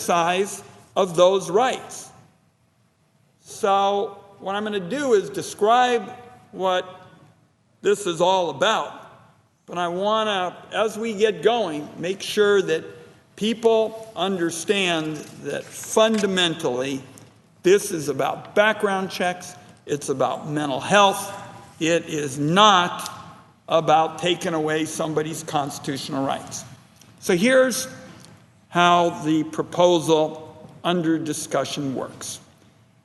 exercise of those rights. So what I'm going to do is describe what this is all about. But I want to, as we get going, make sure that people understand that fundamentally this is about background checks, it's about mental health, it is not about taking away somebody's constitutional rights. So here's how the proposal under discussion works.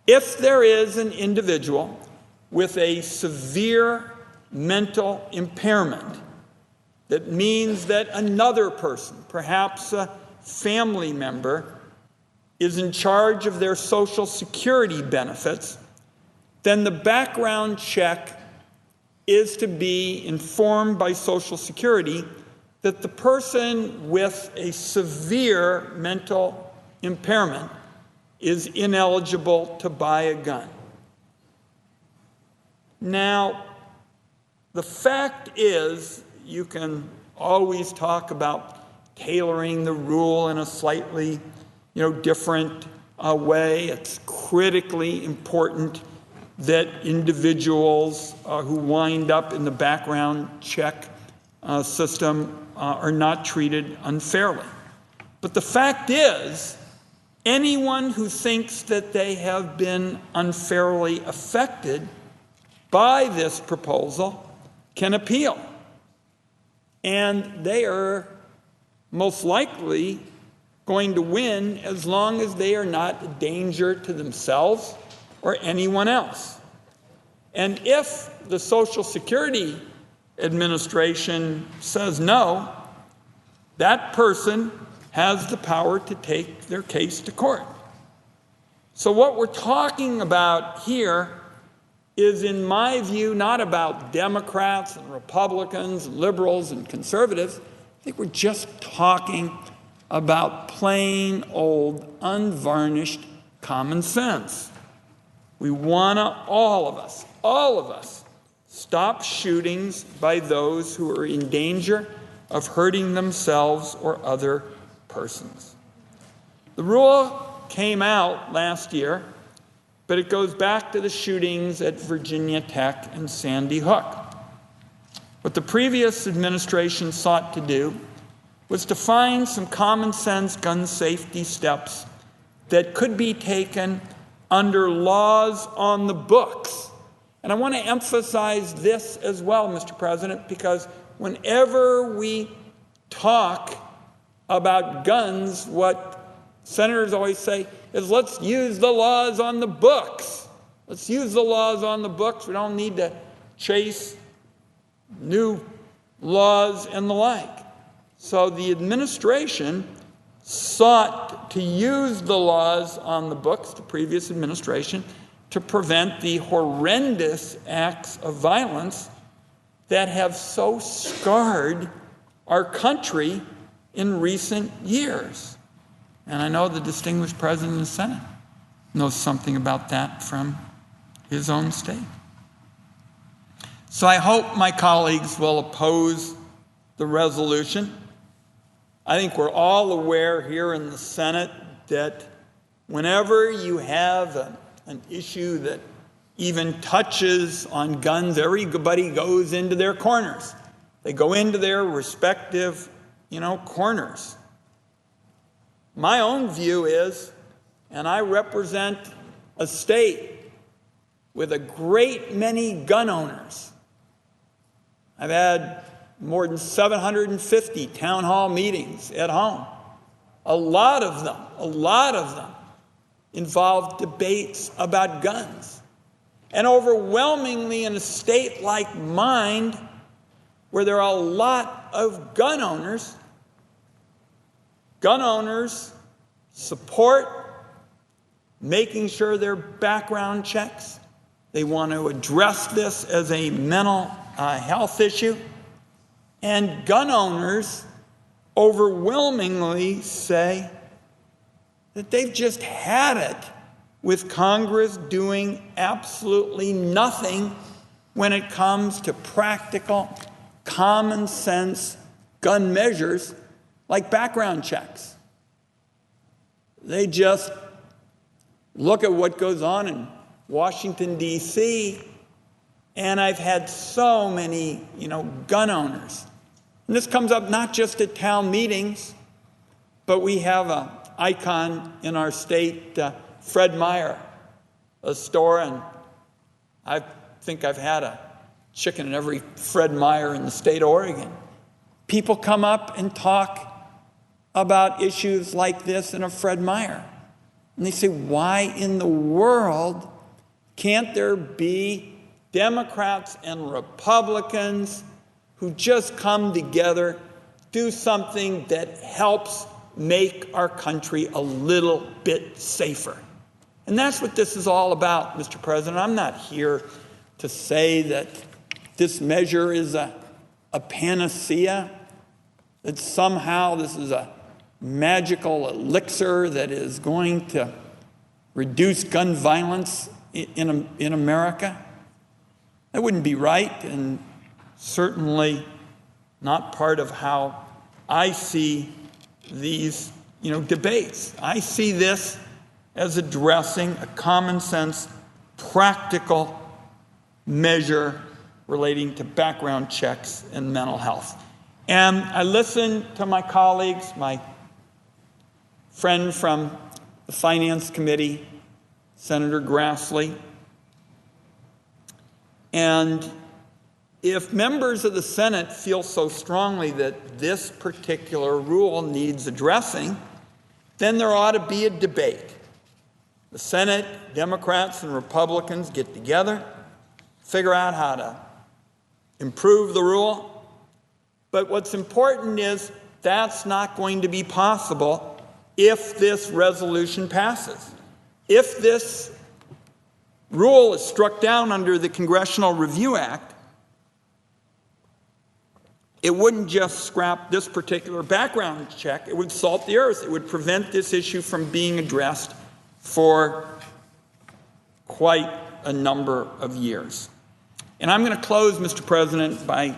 If there is an individual with a severe mental impairment, that means that another person, perhaps a family member, is in charge of their Social Security benefits, then the background check is to be informed by Social Security that the person with a severe mental impairment is ineligible to buy a gun. Now, the fact is, you can always talk about tailoring the rule in a slightly, different way. It's critically important that individuals who wind up in the background check system are not treated unfairly. But the fact is, anyone who thinks that they have been unfairly affected by this proposal can appeal. And they are most likely going to win as long as they are not a danger to themselves or anyone else. And if the Social Security Administration says no, that person has the power to take their case to court. So what we're talking about here is, in my view, not about Democrats and Republicans, and liberals and conservatives. I think we're just talking about plain old, unvarnished common sense. We want to, all of us, stop shootings by those who are in danger of hurting themselves or other persons. The rule came out last year, but it goes back to the shootings at Virginia Tech and Sandy Hook. What the previous administration sought to do was to find some common sense gun safety steps that could be taken under laws on the books. And I want to emphasize this as well, Mr. President, because whenever we talk about guns, what senators always say is, let's use the laws on the books. Let's use the laws on the books. We don't need to chase new laws and the like. So the administration sought to use the laws on the books, the previous administration, to prevent the horrendous acts of violence that have so scarred our country in recent years. And I know the distinguished President of the Senate knows something about that from his own state. So I hope my colleagues will oppose the resolution. I think we're all aware here in the Senate that whenever you have an issue that even touches on guns, everybody goes into their corners. They go into their respective, corners. My own view is, and I represent a state with a great many gun owners. I've had more than 750 town hall meetings at home. A lot of them involve debates about guns. And overwhelmingly in a state like mine, where there are a lot of gun owners support making sure their background checks. They want to address this as a mental health issue. And gun owners overwhelmingly say that they've just had it with Congress doing absolutely nothing when it comes to practical, common sense gun measures like background checks. They just look at what goes on in Washington, D.C., and I've had so many, gun owners. And this comes up not just at town meetings, but we have an icon in our state, Fred Meyer, a store, and I think I've had a chicken in every Fred Meyer in the state of Oregon. People come up and talk about issues like this in a Fred Meyer. And they say, why in the world can't there be Democrats and Republicans who just come together, do something that helps make our country a little bit safer? And that's what this is all about, Mr. President. I'm not here to say that this measure is a panacea, that somehow this is a magical elixir that is going to reduce gun violence in America. That wouldn't be right, and certainly not part of how I see these debates. I see this as addressing a common sense, practical measure relating to background checks and mental health. And I listened to my colleagues, my friend from the Finance Committee, Senator Grassley. And if members of the Senate feel so strongly that this particular rule needs addressing, then there ought to be a debate. The Senate, Democrats and Republicans get together, figure out how to improve the rule. But what's important is that's not going to be possible if this resolution passes. If this rule is struck down under the Congressional Review Act, it wouldn't just scrap this particular background check, it would salt the earth. It would prevent this issue from being addressed for quite a number of years. And I'm going to close, Mr. President, by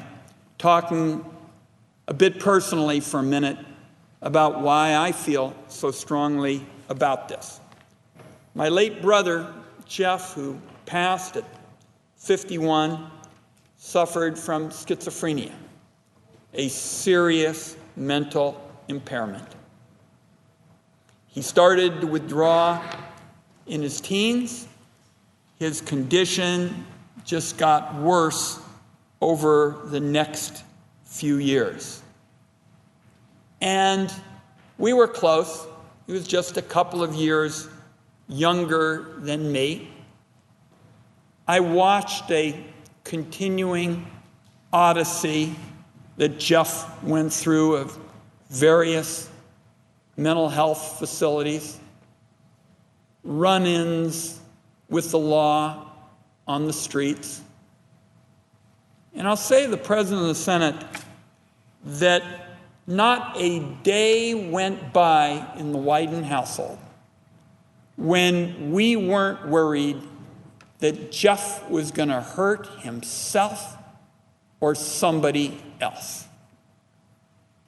talking a bit personally for a minute about why I feel so strongly about this. My late brother, Jeff, who passed at 51, suffered from schizophrenia, a serious mental impairment. He started to withdraw in his teens. His condition just got worse over the next few years. And we were close. He was just a couple of years younger than me. I watched a continuing odyssey that Jeff went through of various mental health facilities, run-ins with the law on the streets. And I'll say to the President of the Senate that not a day went by in the Wyden household when we weren't worried that Jeff was going to hurt himself or somebody else.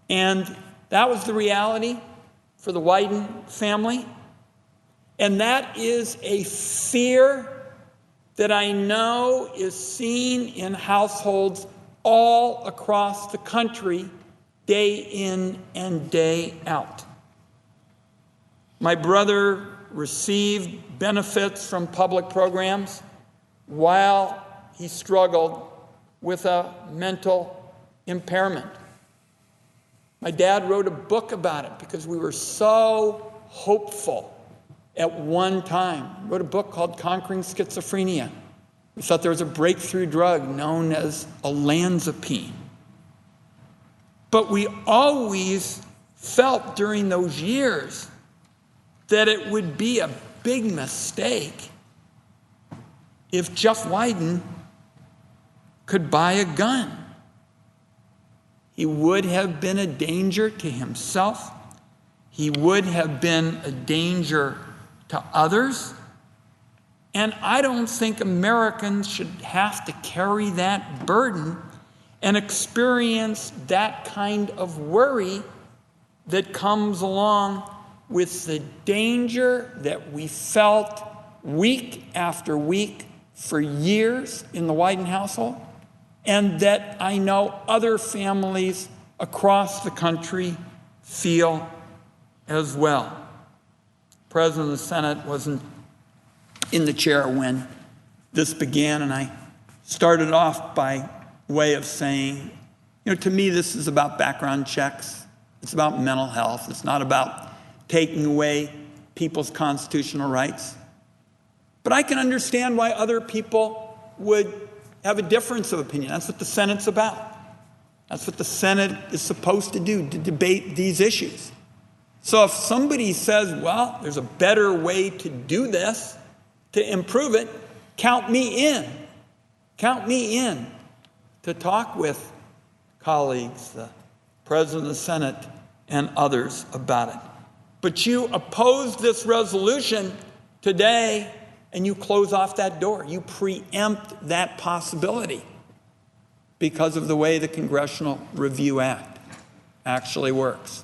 And that was the reality for the Wyden family. And that is a fear that I know is seen in households all across the country, day in and day out. My brother received benefits from public programs while he struggled with a mental impairment. My dad wrote a book about it because we were so hopeful at one time. He wrote a book called Conquering Schizophrenia. We thought there was a breakthrough drug known as olanzapine. But we always felt during those years that it would be a big mistake if Jeff Wyden could buy a gun. He would have been a danger to himself. He would have been a danger to others. And I don't think Americans should have to carry that burden and experience that kind of worry that comes along with the danger that we felt week after week for years in the Wyden household, and that I know other families across the country feel as well. The President of the Senate wasn't in the chair when this began, and I started off by way of saying, to me, this is about background checks. It's about mental health. It's not about taking away people's constitutional rights. But I can understand why other people would have a difference of opinion. That's what the Senate's about. That's what the Senate is supposed to do, to debate these issues. So if somebody says, well, there's a better way to do this, to improve it, count me in. Count me in to talk with colleagues, the President of the Senate, and others about it. But you oppose this resolution today, and you close off that door. You preempt that possibility because of the way the Congressional Review Act actually works.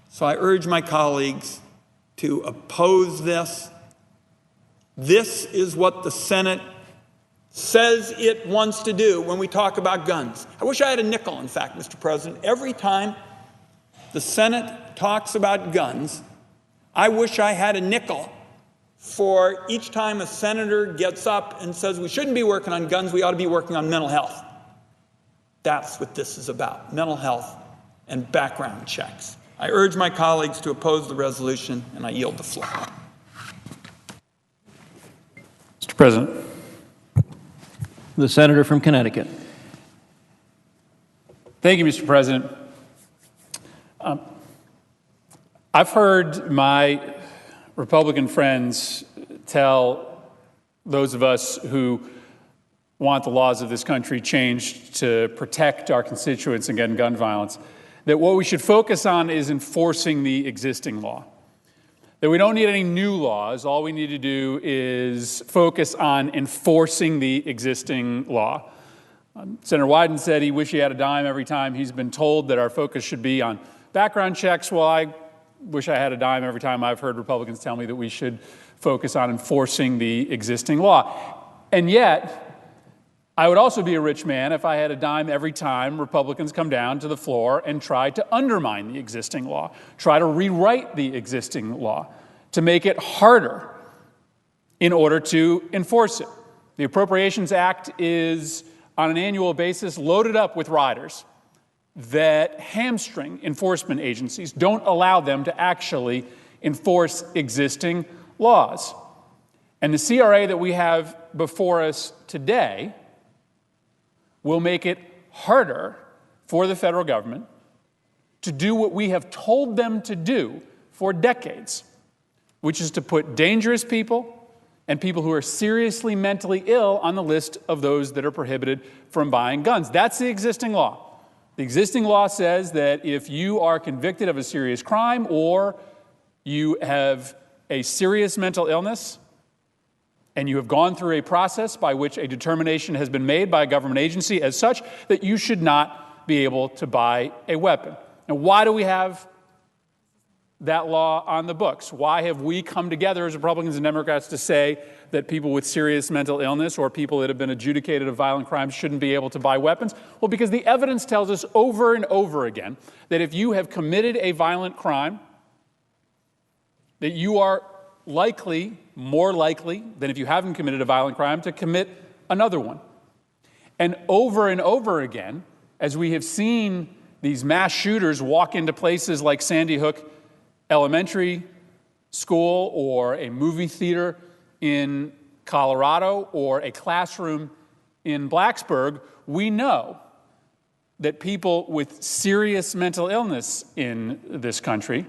So I urge my colleagues to oppose this. This is what the Senate says it wants to do when we talk about guns. I wish I had a nickel, in fact, Mr. President. Every time the Senate talks about guns, I wish I had a nickel for each time a senator gets up and says we shouldn't be working on guns, we ought to be working on mental health. That's what this is about, mental health and background checks. I urge my colleagues to oppose the resolution, and I yield the floor. Mr. President. The senator from Connecticut. Thank you, Mr. President. I've heard my Republican friends tell those of us who want the laws of this country changed to protect our constituents against gun violence that what we should focus on is enforcing the existing law. That we don't need any new laws. All we need to do is focus on enforcing the existing law. Senator Wyden said he wished he had a dime every time he's been told that our focus should be on background checks. Well, I wish I had a dime every time I've heard Republicans tell me that we should focus on enforcing the existing law. And yet, I would also be a rich man if I had a dime every time Republicans come down to the floor and try to undermine the existing law, try to rewrite the existing law, to make it harder in order to enforce it. The Appropriations Act is, on an annual basis, loaded up with riders that hamstring enforcement agencies, don't allow them to actually enforce existing laws. And the CRA that we have before us today will make it harder for the federal government to do what we have told them to do for decades, which is to put dangerous people and people who are seriously mentally ill on the list of those that are prohibited from buying guns. That's the existing law. The existing law says that if you are convicted of a serious crime or you have a serious mental illness, and you have gone through a process by which a determination has been made by a government agency as such that you should not be able to buy a weapon. Now, why do we have that law on the books? Why have we come together as Republicans and Democrats to say that people with serious mental illness or people that have been adjudicated of violent crimes shouldn't be able to buy weapons? Well, because the evidence tells us over and over again that if you have committed a violent crime, that you are likely, more likely than if you haven't committed a violent crime, to commit another one. And over again, as we have seen these mass shooters walk into places like Sandy Hook Elementary School or a movie theater in Colorado or a classroom in Blacksburg, we know that people with serious mental illness in this country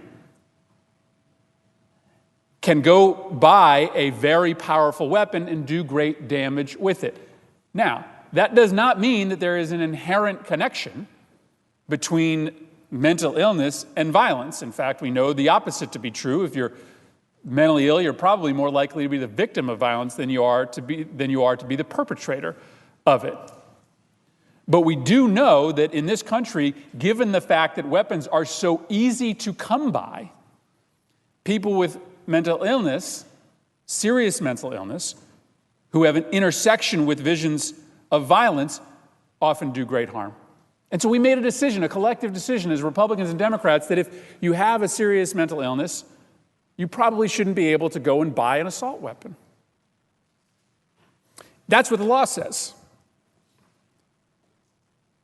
can go buy a very powerful weapon and do great damage with it. Now, that does not mean that there is an inherent connection between mental illness and violence. In fact, we know the opposite to be true. If you're mentally ill, you're probably more likely to be the victim of violence than you are to be the perpetrator of it. But we do know that in this country, given the fact that weapons are so easy to come by, people with mental illness, serious mental illness, who have an intersection with visions of violence, often do great harm. And so we made a decision, a collective decision as Republicans and Democrats, that if you have a serious mental illness, you probably shouldn't be able to go and buy an assault weapon. That's what the law says.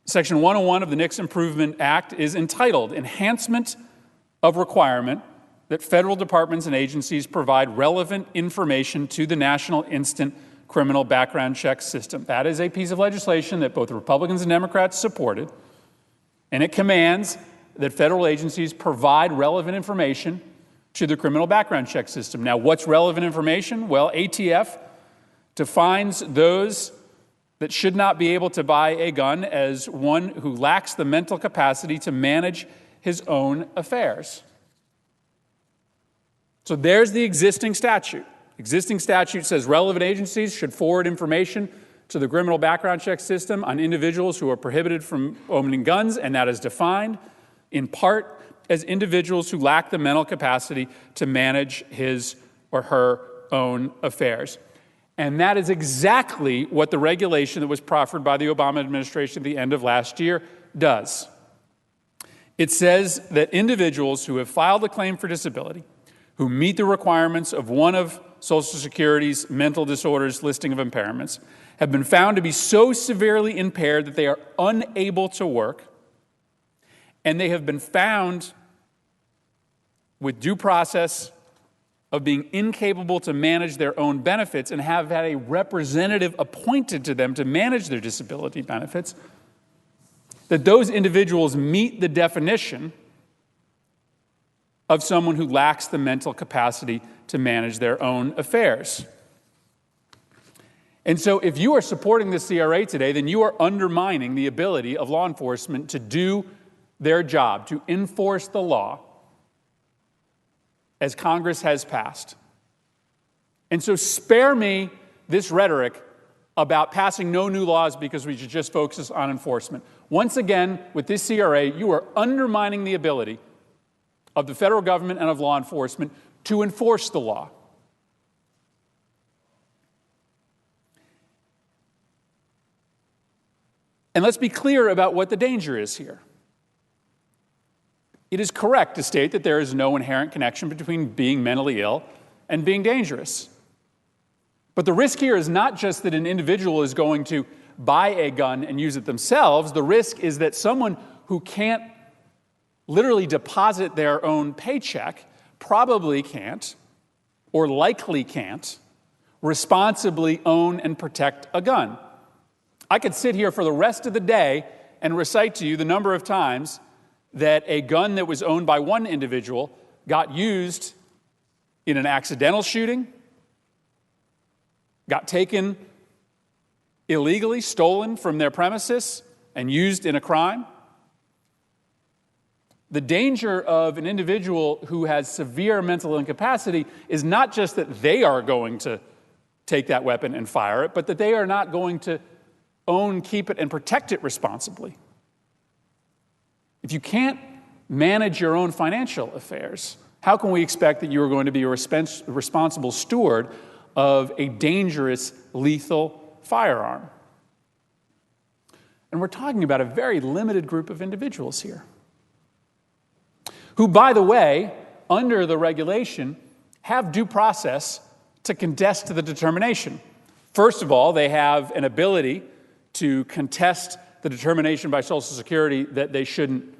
Section 101 of the NICS Improvement Act is entitled Enhancement of Requirement that federal departments and agencies provide relevant information to the National Instant Criminal Background Check System. That is a piece of legislation that both Republicans and Democrats supported, and it commands that federal agencies provide relevant information to the criminal background check system. Now, what's relevant information? Well, ATF defines those that should not be able to buy a gun as one who lacks the mental capacity to manage his own affairs. So there's the existing statute. Existing statute says relevant agencies should forward information to the criminal background check system on individuals who are prohibited from owning guns, and that is defined in part as individuals who lack the mental capacity to manage his or her own affairs. And that is exactly what the regulation that was proffered by the Obama administration at the end of last year does. It says that individuals who have filed a claim for disability, who meet the requirements of one of Social Security's mental disorders listing of impairments, have been found to be so severely impaired that they are unable to work, and they have been found with due process of being incapable to manage their own benefits and have had a representative appointed to them to manage their disability benefits, that those individuals meet the definition of someone who lacks the mental capacity to manage their own affairs. And so if you are supporting the CRA today, then you are undermining the ability of law enforcement to do their job, to enforce the law as Congress has passed. And so spare me this rhetoric about passing no new laws because we should just focus on enforcement. Once again, with this CRA, you are undermining the ability of the federal government and of law enforcement to enforce the law. And let's be clear about what the danger is here. It is correct to state that there is no inherent connection between being mentally ill and being dangerous. But the risk here is not just that an individual is going to buy a gun and use it themselves. The risk is that someone who can't literally deposit their own paycheck probably can't, or likely can't, responsibly own and protect a gun. I could sit here for the rest of the day and recite to you the number of times that a gun that was owned by one individual got used in an accidental shooting, got taken illegally, stolen from their premises, and used in a crime. The danger of an individual who has severe mental incapacity is not just that they are going to take that weapon and fire it, but that they are not going to own, keep it, and protect it responsibly. If you can't manage your own financial affairs, how can we expect that you are going to be a responsible steward of a dangerous, lethal firearm? And we're talking about a very limited group of individuals here, who, by the way, under the regulation, have due process to contest the determination. First of all, they have an ability to contest the determination by Social Security that they shouldn't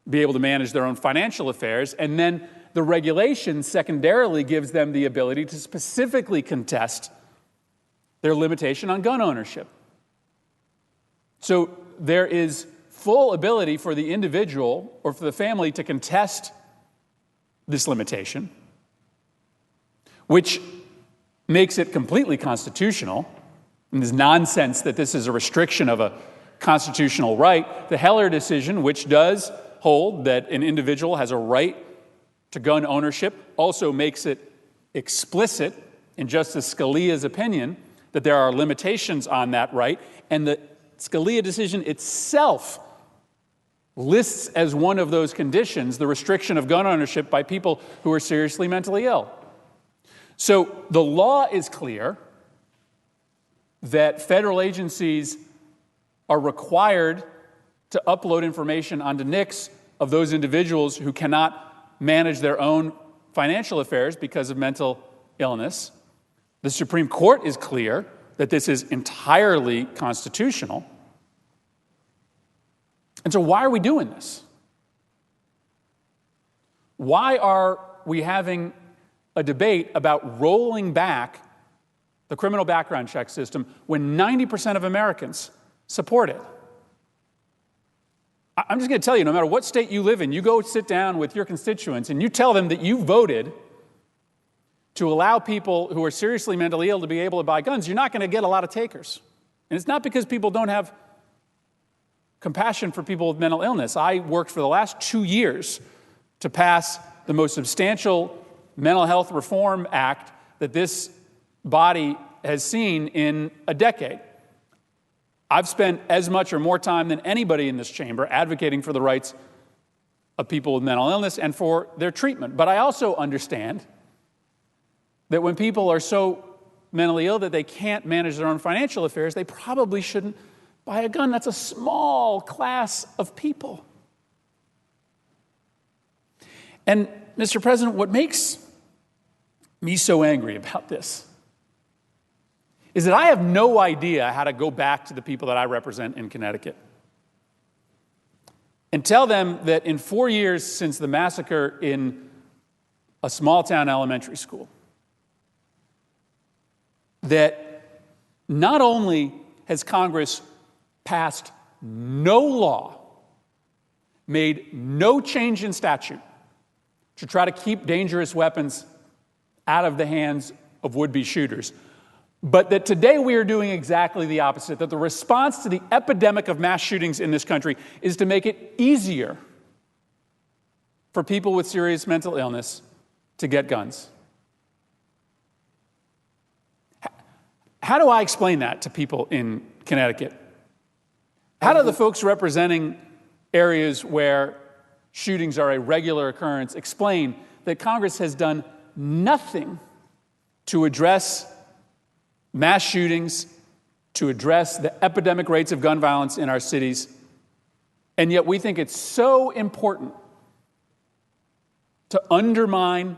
be able to manage their own financial affairs. And then the regulation secondarily gives them the ability to specifically contest their limitation on gun ownership. So there is full ability for the individual or for the family to contest this limitation, which makes it completely constitutional. And there's nonsense that this is a restriction of a constitutional right. The Heller decision, which does hold that an individual has a right to gun ownership, also makes it explicit in Justice Scalia's opinion that there are limitations on that right. And the Scalia decision itself lists as one of those conditions the restriction of gun ownership by people who are seriously mentally ill. So the law is clear that federal agencies are required to upload information onto NICS of those individuals who cannot manage their own financial affairs because of mental illness. The Supreme Court is clear that this is entirely constitutional. And so why are we doing this? Why are we having a debate about rolling back the criminal background check system when 90% of Americans support it? I'm just going to tell you, no matter what state you live in, you go sit down with your constituents and you tell them that you voted to allow people who are seriously mentally ill to be able to buy guns, you're not going to get a lot of takers. And it's not because people don't have compassion for people with mental illness. I worked for the last 2 years to pass the most substantial mental health reform act that this body has seen in a decade. I've spent as much or more time than anybody in this chamber advocating for the rights of people with mental illness and for their treatment. But I also understand that when people are so mentally ill that they can't manage their own financial affairs, they probably shouldn't buy a gun. That's a small class of people. And, Mr. President, what makes me so angry about this is that I have no idea how to go back to the people that I represent in Connecticut and tell them that in 4 years since the massacre in a small-town elementary school, that not only has Congress passed no law, made no change in statute to try to keep dangerous weapons out of the hands of would-be shooters, but that today we are doing exactly the opposite, that the response to the epidemic of mass shootings in this country is to make it easier for people with serious mental illness to get guns. How do I explain that to people in Connecticut? How do the folks representing areas where shootings are a regular occurrence explain that Congress has done nothing to address mass shootings, to address the epidemic rates of gun violence in our cities, and yet we think it's so important to undermine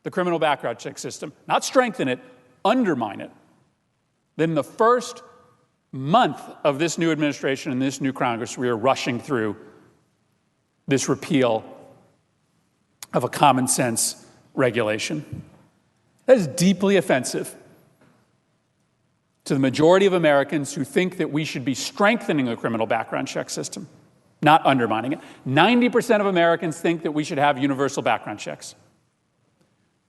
the criminal background check system, not strengthen it, undermine it, then the first month of this new administration and this new Congress, we are rushing through this repeal of a common sense regulation. That is deeply offensive to the majority of Americans who think that we should be strengthening the criminal background check system, not undermining it. 90% of Americans think that we should have universal background checks.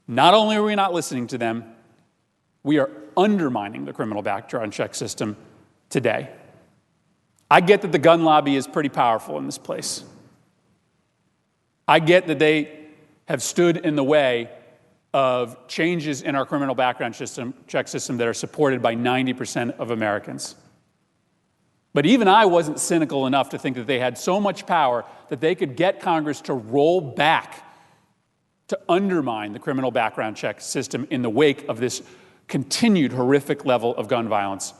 Not only are we not listening to them, we are undermining the criminal background check system today. I get that the gun lobby is pretty powerful in this place. I get that they have stood in the way of changes in our criminal background check system that are supported by 90% of Americans. But even I wasn't cynical enough to think that they had so much power that they could get Congress to roll back to undermine the criminal background check system in the wake of this continued horrific level of gun violence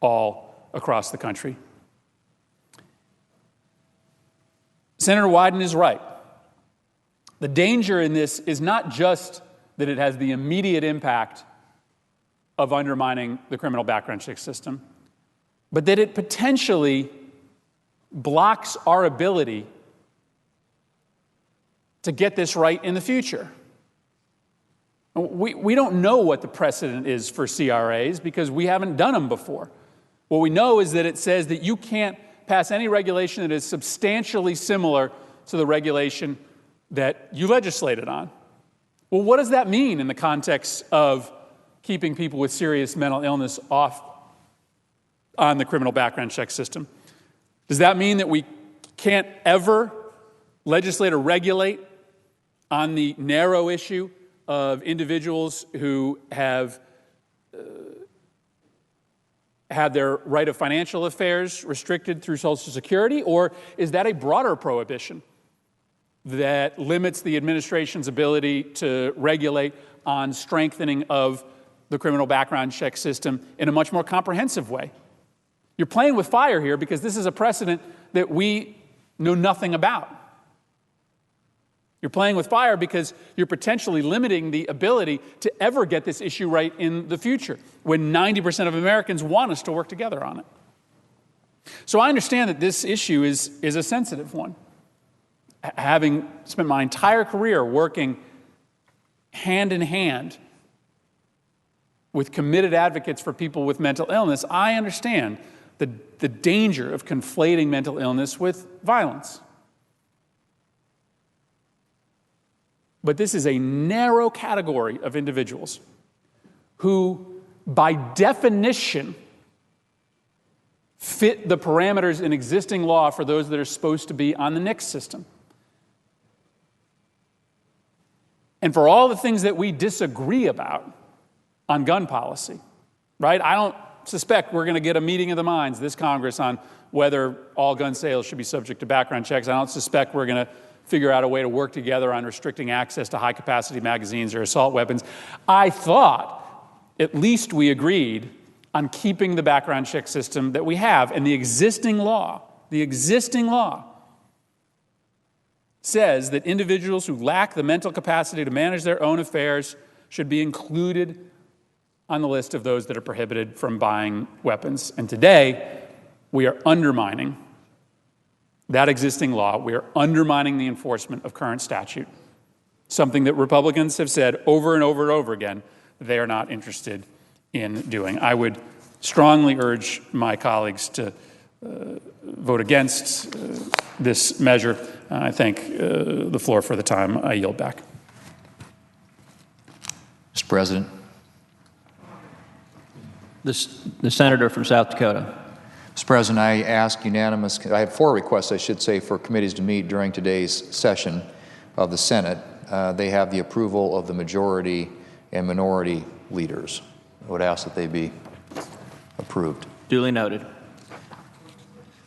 all across the country. Senator Wyden is right. The danger in this is not just that it has the immediate impact of undermining the criminal background check system, but that it potentially blocks our ability to get this right in the future. We don't know what the precedent is for CRAs because we haven't done them before. What we know is that it says that you can't pass any regulation that is substantially similar to the regulation that you legislated on. Well, what does that mean in the context of keeping people with serious mental illness off on the criminal background check system? Does that mean that we can't ever legislate or regulate on the narrow issue of individuals who have have their right of financial affairs restricted through Social Security, or is that a broader prohibition that limits the administration's ability to regulate on strengthening of the criminal background check system in a much more comprehensive way? You're playing with fire here because this is a precedent that we know nothing about. You're playing with fire because you're potentially limiting the ability to ever get this issue right in the future when 90% of Americans want us to work together on it. So I understand that this issue is a sensitive one. Having spent my entire career working hand in hand with committed advocates for people with mental illness, I understand the danger of conflating mental illness with violence. But this is a narrow category of individuals who, by definition, fit the parameters in existing law for those that are supposed to be on the NICS system. And for all the things that we disagree about on gun policy, right? I don't suspect we're going to get a meeting of the minds this Congress on whether all gun sales should be subject to background checks. I don't suspect we're going to figure out a way to work together on restricting access to high-capacity magazines or assault weapons. I thought at least we agreed on keeping the background check system that we have. And the existing law says that individuals who lack the mental capacity to manage their own affairs should be included on the list of those that are prohibited from buying weapons. And today, we are undermining that existing law. We are undermining the enforcement of current statute, something that Republicans have said over and over and over again they are not interested in doing. I would strongly urge my colleagues to vote against this measure. I thank the floor for the time I yield back. Mr. President. The senator from South Dakota. Mr. President, I have 4 requests, I should say, for committees to meet during today's session of the Senate. They have the approval of the majority and minority leaders. I would ask that they be approved. Duly noted.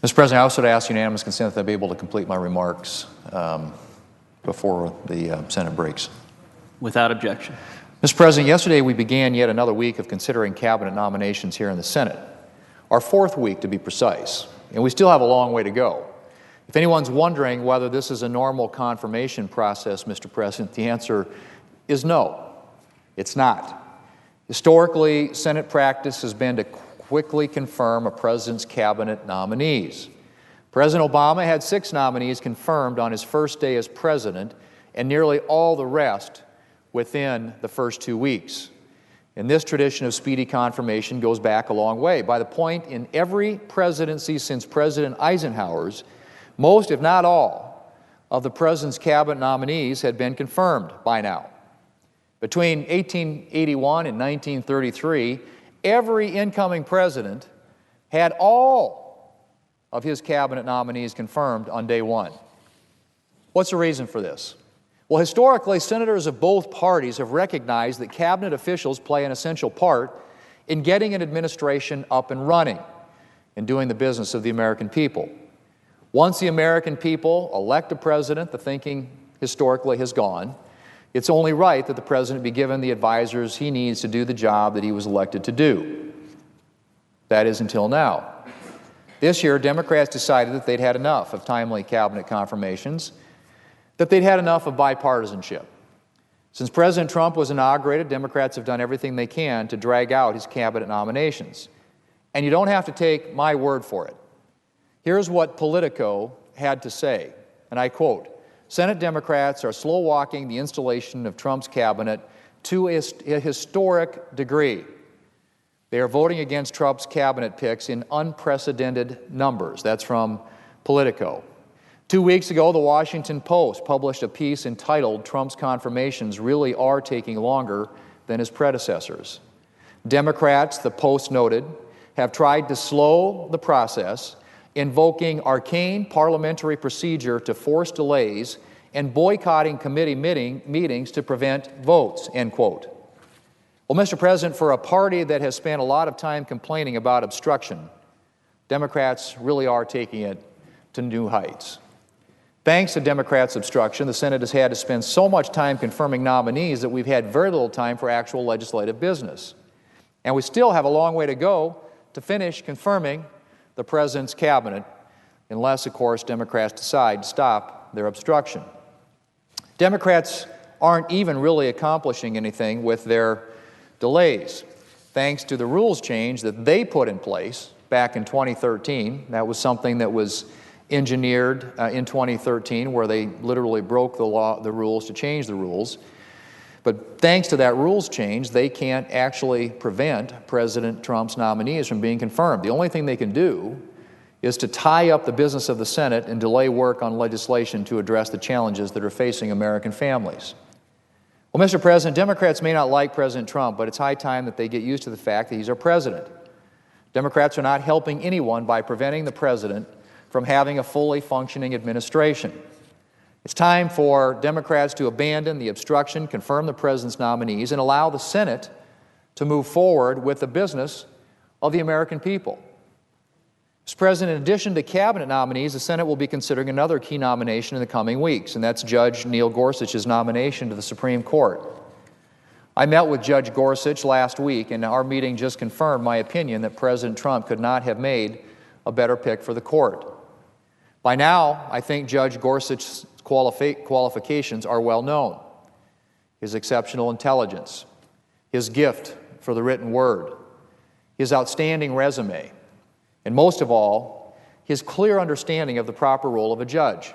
Mr. President, I also would ask unanimous consent that I be able to complete my remarks before the Senate breaks. Without objection. Mr. President, yesterday we began yet another week of considering cabinet nominations here in the Senate. Our 4th week, to be precise, and we still have a long way to go. If anyone's wondering whether this is a normal confirmation process, Mr. President, the answer is no, it's not. Historically, Senate practice has been to quickly confirm a president's cabinet nominees. President Obama had 6 nominees confirmed on his first day as president, and nearly all the rest within the first 2 weeks. And this tradition of speedy confirmation goes back a long way. By the point in every presidency since President Eisenhower's, most, if not all, of the president's cabinet nominees had been confirmed by now. Between 1881 and 1933, every incoming president had all of his cabinet nominees confirmed on day 1. What's the reason for this? Well, historically, senators of both parties have recognized that cabinet officials play an essential part in getting an administration up and running and doing the business of the American people. Once the American people elect a president, the thinking historically has gone. It's only right that the president be given the advisors he needs to do the job that he was elected to do. That is until now. This year, Democrats decided that they'd had enough of timely cabinet confirmations, that they'd had enough of bipartisanship. Since President Trump was inaugurated, Democrats have done everything they can to drag out his cabinet nominations. And you don't have to take my word for it. Here's what Politico had to say, and I quote, "Senate Democrats are slow-walking the installation of Trump's cabinet to a historic degree. They are voting against Trump's cabinet picks in unprecedented numbers." That's from Politico. 2 weeks ago, the Washington Post published a piece entitled "Trump's Confirmations Really Are Taking Longer Than His Predecessors." Democrats, the Post noted, have tried to slow the process, invoking arcane parliamentary procedure to force delays and boycotting committee meetings to prevent votes, end quote. Well, Mr. President, for a party that has spent a lot of time complaining about obstruction, Democrats really are taking it to new heights. Thanks to Democrats' obstruction, the Senate has had to spend so much time confirming nominees that we've had very little time for actual legislative business. And we still have a long way to go to finish confirming the President's cabinet, unless, of course, Democrats decide to stop their obstruction. Democrats aren't even really accomplishing anything with their delays. Thanks to the rules change that they put in place back in 2013, that was something that was engineered in 2013, where they literally broke the rules to change the rules. But thanks to that rules change, they can't actually prevent President Trump's nominees from being confirmed. The only thing they can do is to tie up the business of the Senate and delay work on legislation to address the challenges that are facing American families. Well, Mr. President, Democrats may not like President Trump, but it's high time that they get used to the fact that he's our president. Democrats are not helping anyone by preventing the president from having a fully functioning administration. It's time for Democrats to abandon the obstruction, confirm the president's nominees, and allow the Senate to move forward with the business of the American people. Mr. President, in addition to cabinet nominees, the Senate will be considering another key nomination in the coming weeks, and that's Judge Neil Gorsuch's nomination to the Supreme Court. I met with Judge Gorsuch last week, and our meeting just confirmed my opinion that President Trump could not have made a better pick for the court. By now, I think Judge Gorsuch's qualifications are well known. His exceptional intelligence, his gift for the written word, his outstanding resume, and most of all, his clear understanding of the proper role of a judge.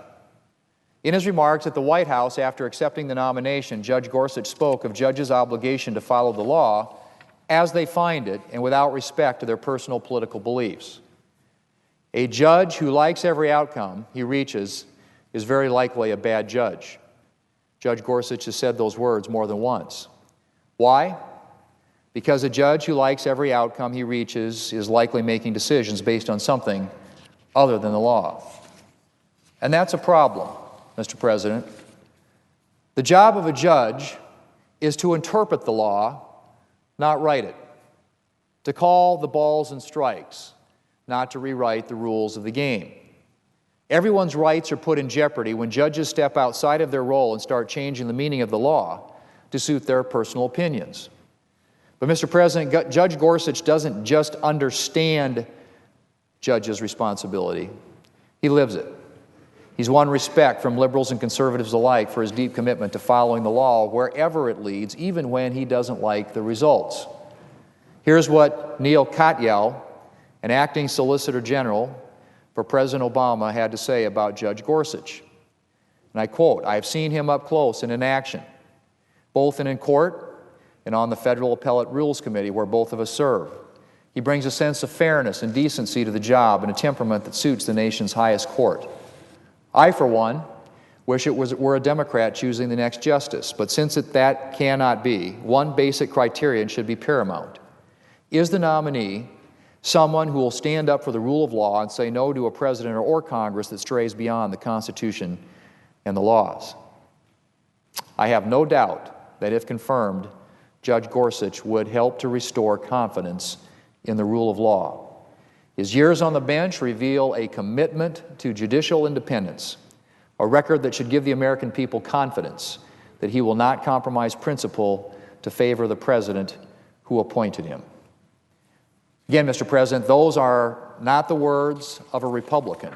In his remarks at the White House after accepting the nomination, Judge Gorsuch spoke of judges' obligation to follow the law as they find it and without respect to their personal political beliefs. A judge who likes every outcome he reaches is very likely a bad judge. Judge Gorsuch has said those words more than once. Why? Because a judge who likes every outcome he reaches is likely making decisions based on something other than the law. And that's a problem, Mr. President. The job of a judge is to interpret the law, not write it, to call the balls and strikes, not to rewrite the rules of the game. Everyone's rights are put in jeopardy when judges step outside of their role and start changing the meaning of the law to suit their personal opinions. But, Mr. President, Judge Gorsuch doesn't just understand judges' responsibility. He lives it. He's won respect from liberals and conservatives alike for his deep commitment to following the law wherever it leads, even when he doesn't like the results. Here's what Neil Katyal, an acting Solicitor General for President Obama, had to say about Judge Gorsuch. And I quote, "I have seen him up close and in action, both in court and on the Federal Appellate Rules Committee, where both of us serve. He brings a sense of fairness and decency to the job and a temperament that suits the nation's highest court. I, for one, wish it were a Democrat choosing the next justice, but since that cannot be, one basic criterion should be paramount. Is the nominee someone who will stand up for the rule of law and say no to a president or Congress that strays beyond the Constitution and the laws?" I have no doubt that if confirmed, Judge Gorsuch would help to restore confidence in the rule of law. His years on the bench reveal a commitment to judicial independence, a record that should give the American people confidence that he will not compromise principle to favor the president who appointed him. Again, Mr. President, those are not the words of a Republican.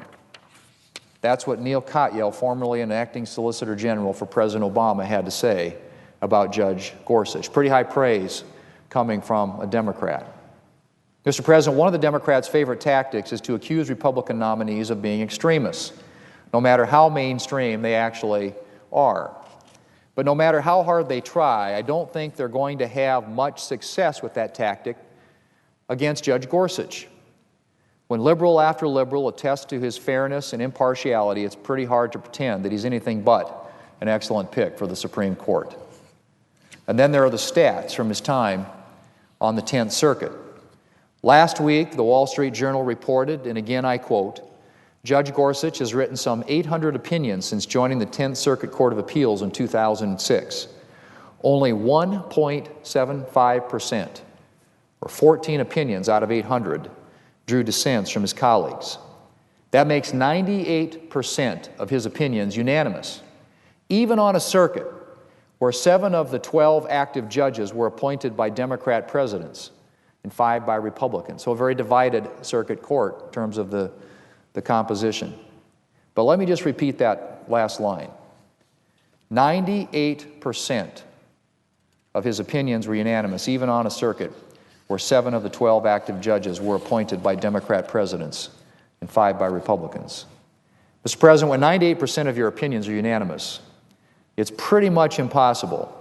That's what Neil Katyal, formerly an acting Solicitor General for President Obama, had to say about Judge Gorsuch. Pretty high praise coming from a Democrat. Mr. President, one of the Democrats' favorite tactics is to accuse Republican nominees of being extremists, no matter how mainstream they actually are. But no matter how hard they try, I don't think they're going to have much success with that tactic against Judge Gorsuch. When liberal after liberal attests to his fairness and impartiality, it's pretty hard to pretend that he's anything but an excellent pick for the Supreme Court. And then there are the stats from his time on the 10th Circuit. Last week, the Wall Street Journal reported, and again I quote, "Judge Gorsuch has written some 800 opinions since joining the 10th Circuit Court of Appeals in 2006. Only 1.75%, or 14 opinions out of 800, drew dissents from his colleagues. That makes 98% of his opinions unanimous, even on a circuit where 7 of the 12 active judges were appointed by Democrat presidents and 5 by Republicans. So a very divided circuit court in terms of the composition. But let me just repeat that last line. 98% of his opinions were unanimous, even on a circuit where 7 of the 12 active judges were appointed by Democrat presidents and 5 by Republicans. Mr. President, when 98% of your opinions are unanimous, it's pretty much impossible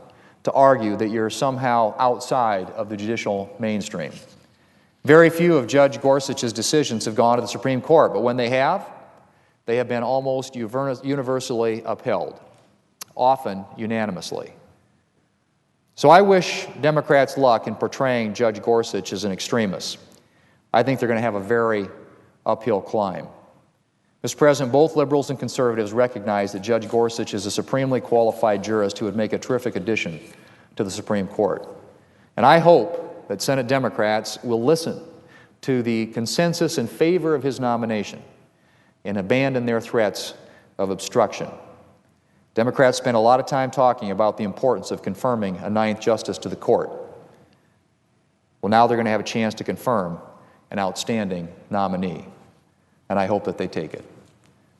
to argue that you're somehow outside of the judicial mainstream. Very few of Judge Gorsuch's decisions have gone to the Supreme Court, but when they have been almost universally upheld, often unanimously. So I wish Democrats luck in portraying Judge Gorsuch as an extremist. I think they're going to have a very uphill climb. Mr. President, both liberals and conservatives recognize that Judge Gorsuch is a supremely qualified jurist who would make a terrific addition to the Supreme Court. And I hope that Senate Democrats will listen to the consensus in favor of his nomination and abandon their threats of obstruction. Democrats spent a lot of time talking about the importance of confirming a 9th justice to the court. Well, now they're going to have a chance to confirm an outstanding nominee, and I hope that they take it.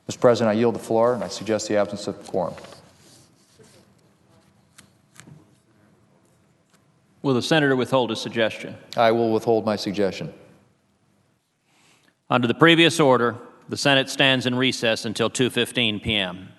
Mr. President, I yield the floor, and I suggest the absence of quorum. Will the senator withhold his suggestion? I will withhold my suggestion. Under the previous order, the Senate stands in recess until 2:15 p.m.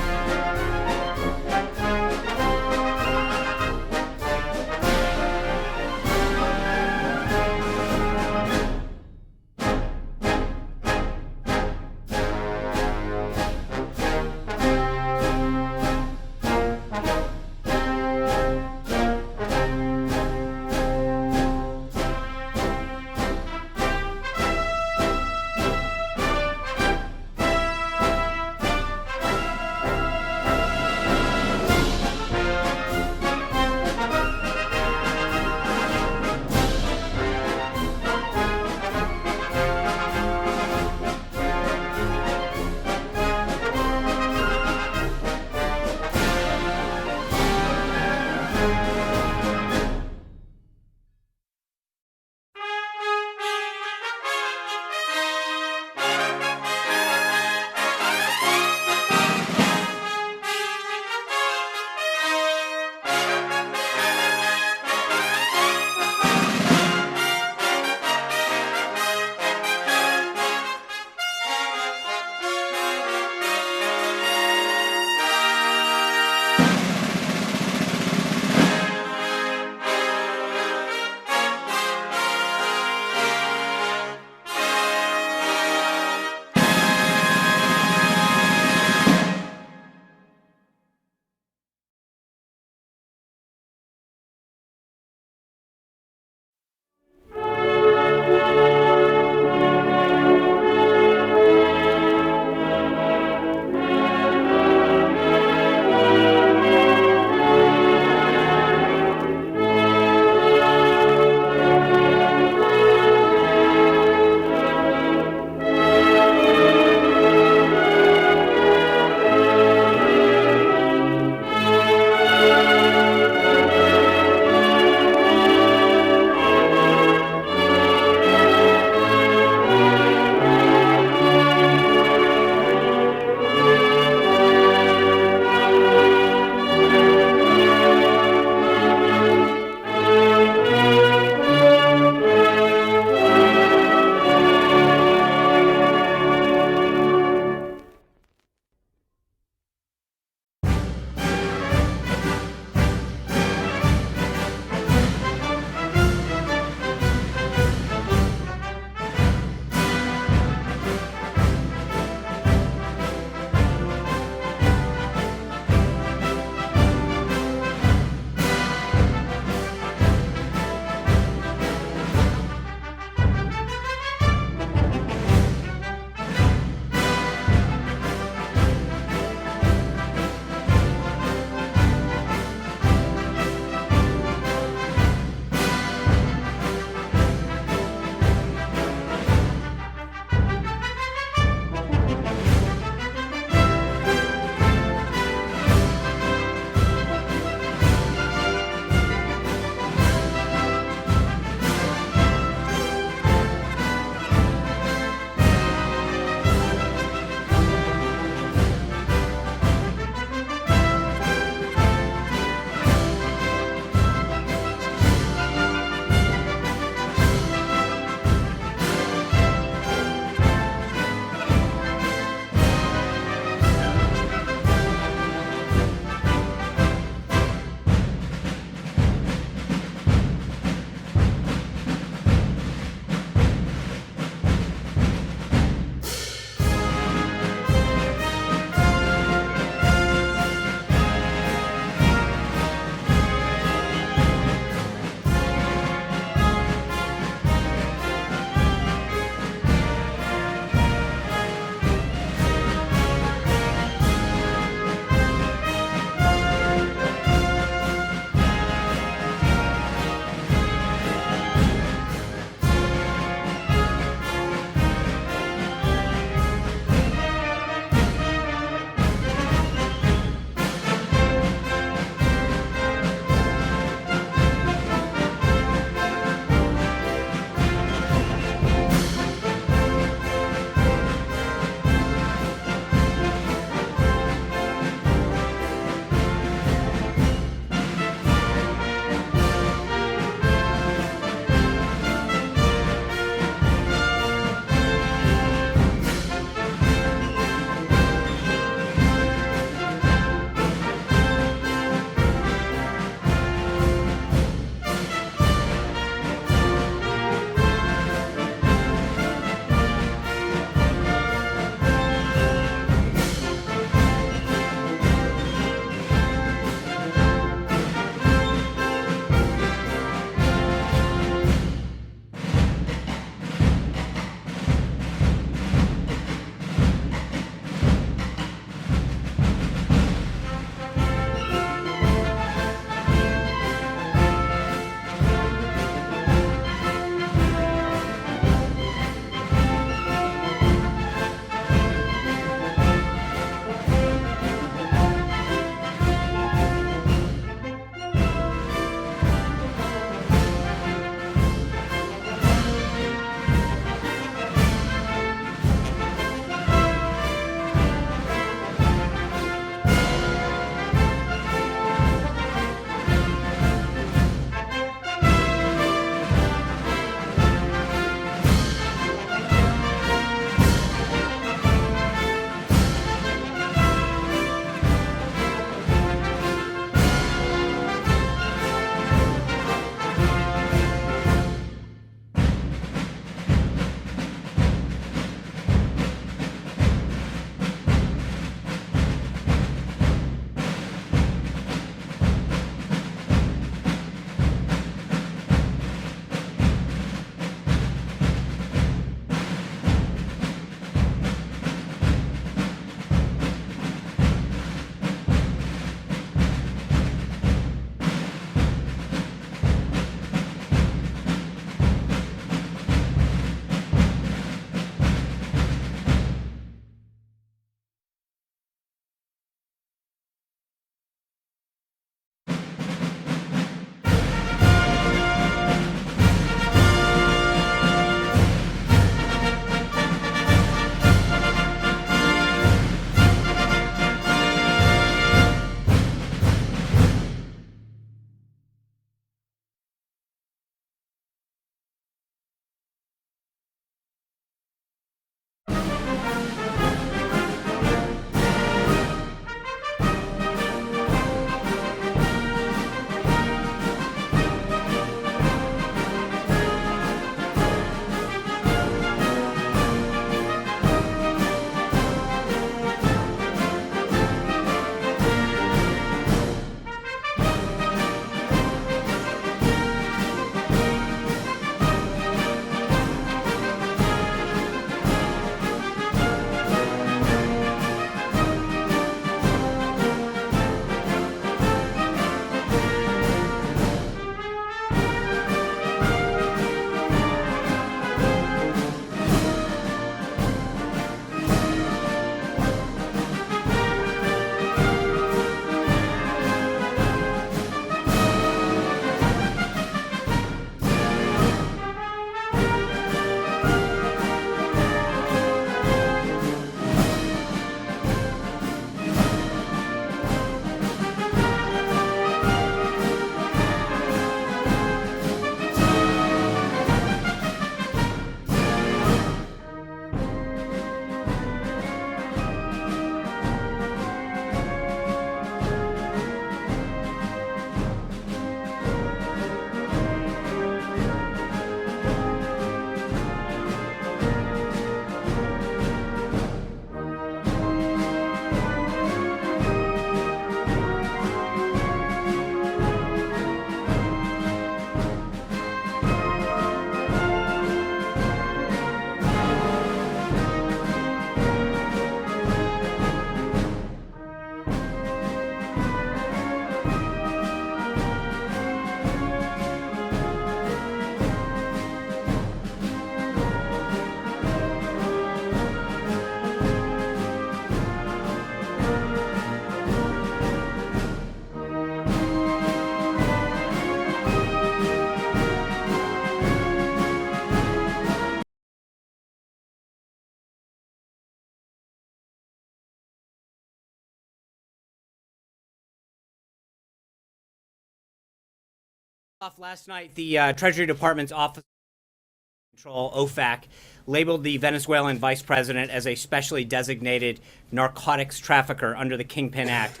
Off last night, the Treasury Department's Office of Control, OFAC, labeled the Venezuelan vice president as a specially designated narcotics trafficker under the Kingpin Act.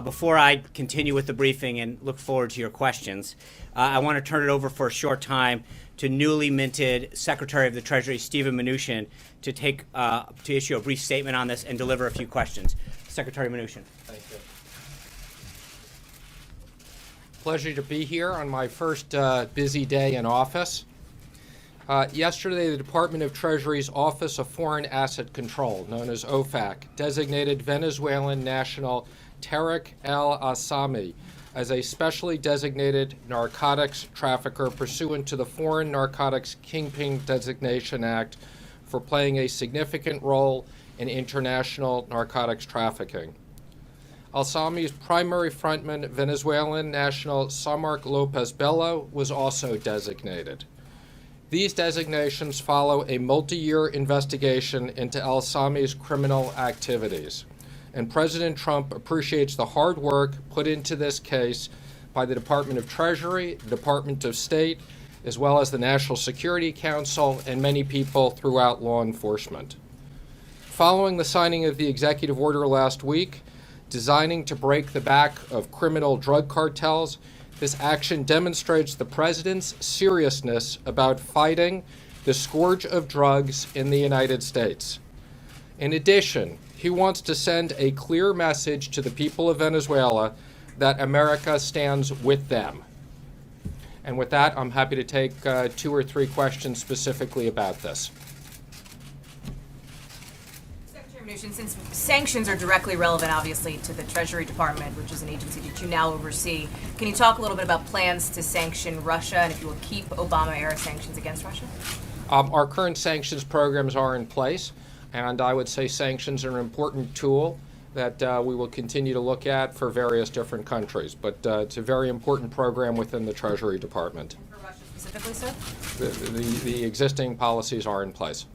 Before I continue with the briefing and look forward to your questions, I want to turn it over for a short time to newly minted Secretary of the Treasury, Stephen Mnuchin, to issue a brief statement on this and deliver a few questions. Secretary Mnuchin. Thank you. Pleasure to be here on my first busy day in office. Yesterday, the Department of Treasury's Office of Foreign Asset Control, known as OFAC, designated Venezuelan national Tarek El-Assami as a specially designated narcotics trafficker pursuant to the Foreign Narcotics Kingpin Designation Act for playing a significant role in international narcotics trafficking. Al-Sami's primary frontman, Venezuelan national Samark Lopez Bello, was also designated. These designations follow a multi-year investigation into Al-Sami's criminal activities, and President Trump appreciates the hard work put into this case by the Department of Treasury, the Department of State, as well as the National Security Council and many people throughout law enforcement. Following the signing of the executive order last week, designing to break the back of criminal drug cartels, this action demonstrates the President's seriousness about fighting the scourge of drugs in the United States. In addition, he wants to send a clear message to the people of Venezuela that America stands with them. And with that, I'm happy to take 2 or 3 questions specifically about this. Since sanctions are directly relevant, obviously, to the Treasury Department, which is an agency that you now oversee, can you talk a little bit about plans to sanction Russia and if you will keep Obama-era sanctions against Russia? Our current sanctions programs are in place, and I would say sanctions are an important tool that we will continue to look at for various different countries. But it's a very important program within the Treasury Department. And for Russia specifically, sir? The existing policies are in place.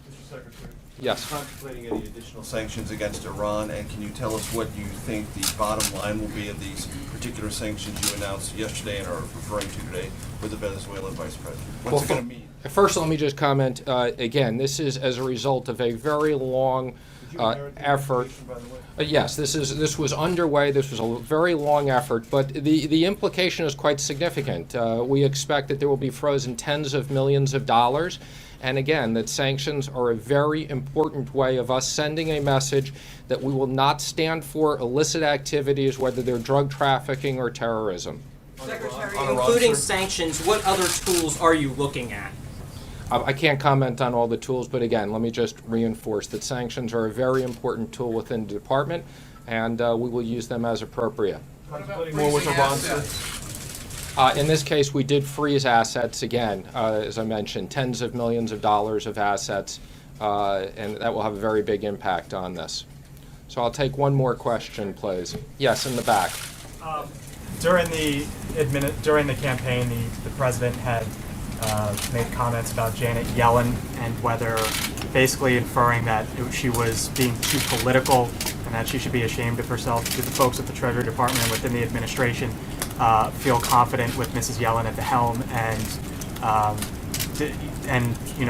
Mr. Secretary. Yes. Contemplating any additional sanctions against Iran, and can you tell us what you think the bottom line will be of these particular sanctions you announced yesterday and are referring to today for the Venezuelan vice president? What's it going to mean? First, let me just comment, again, this is as a result of a very long effort. By the way? Yes, this was underway. This was a very long effort, but the implication is quite significant. We expect that there will be frozen tens of millions of dollars. And again, that sanctions are a very important way of us sending a message that we will not stand for illicit activities, whether they're drug trafficking or terrorism. Secretary, including sanctions, what other tools are you looking at? I can't comment on all the tools, but again, let me just reinforce that sanctions are a very important tool within the department, and we will use them as appropriate. Contemplating more with Iran, sir? In this case, we did freeze assets again, as I mentioned, tens of millions of dollars of assets, and that will have a very big impact on this. So I'll take one more question, please. Yes, in the back. During the campaign, the president had made comments about Janet Yellen and whether basically inferring that she was being too political and that she should be ashamed of herself. Do the folks at the Treasury Department and within the administration feel confident with Mrs. Yellen at the helm and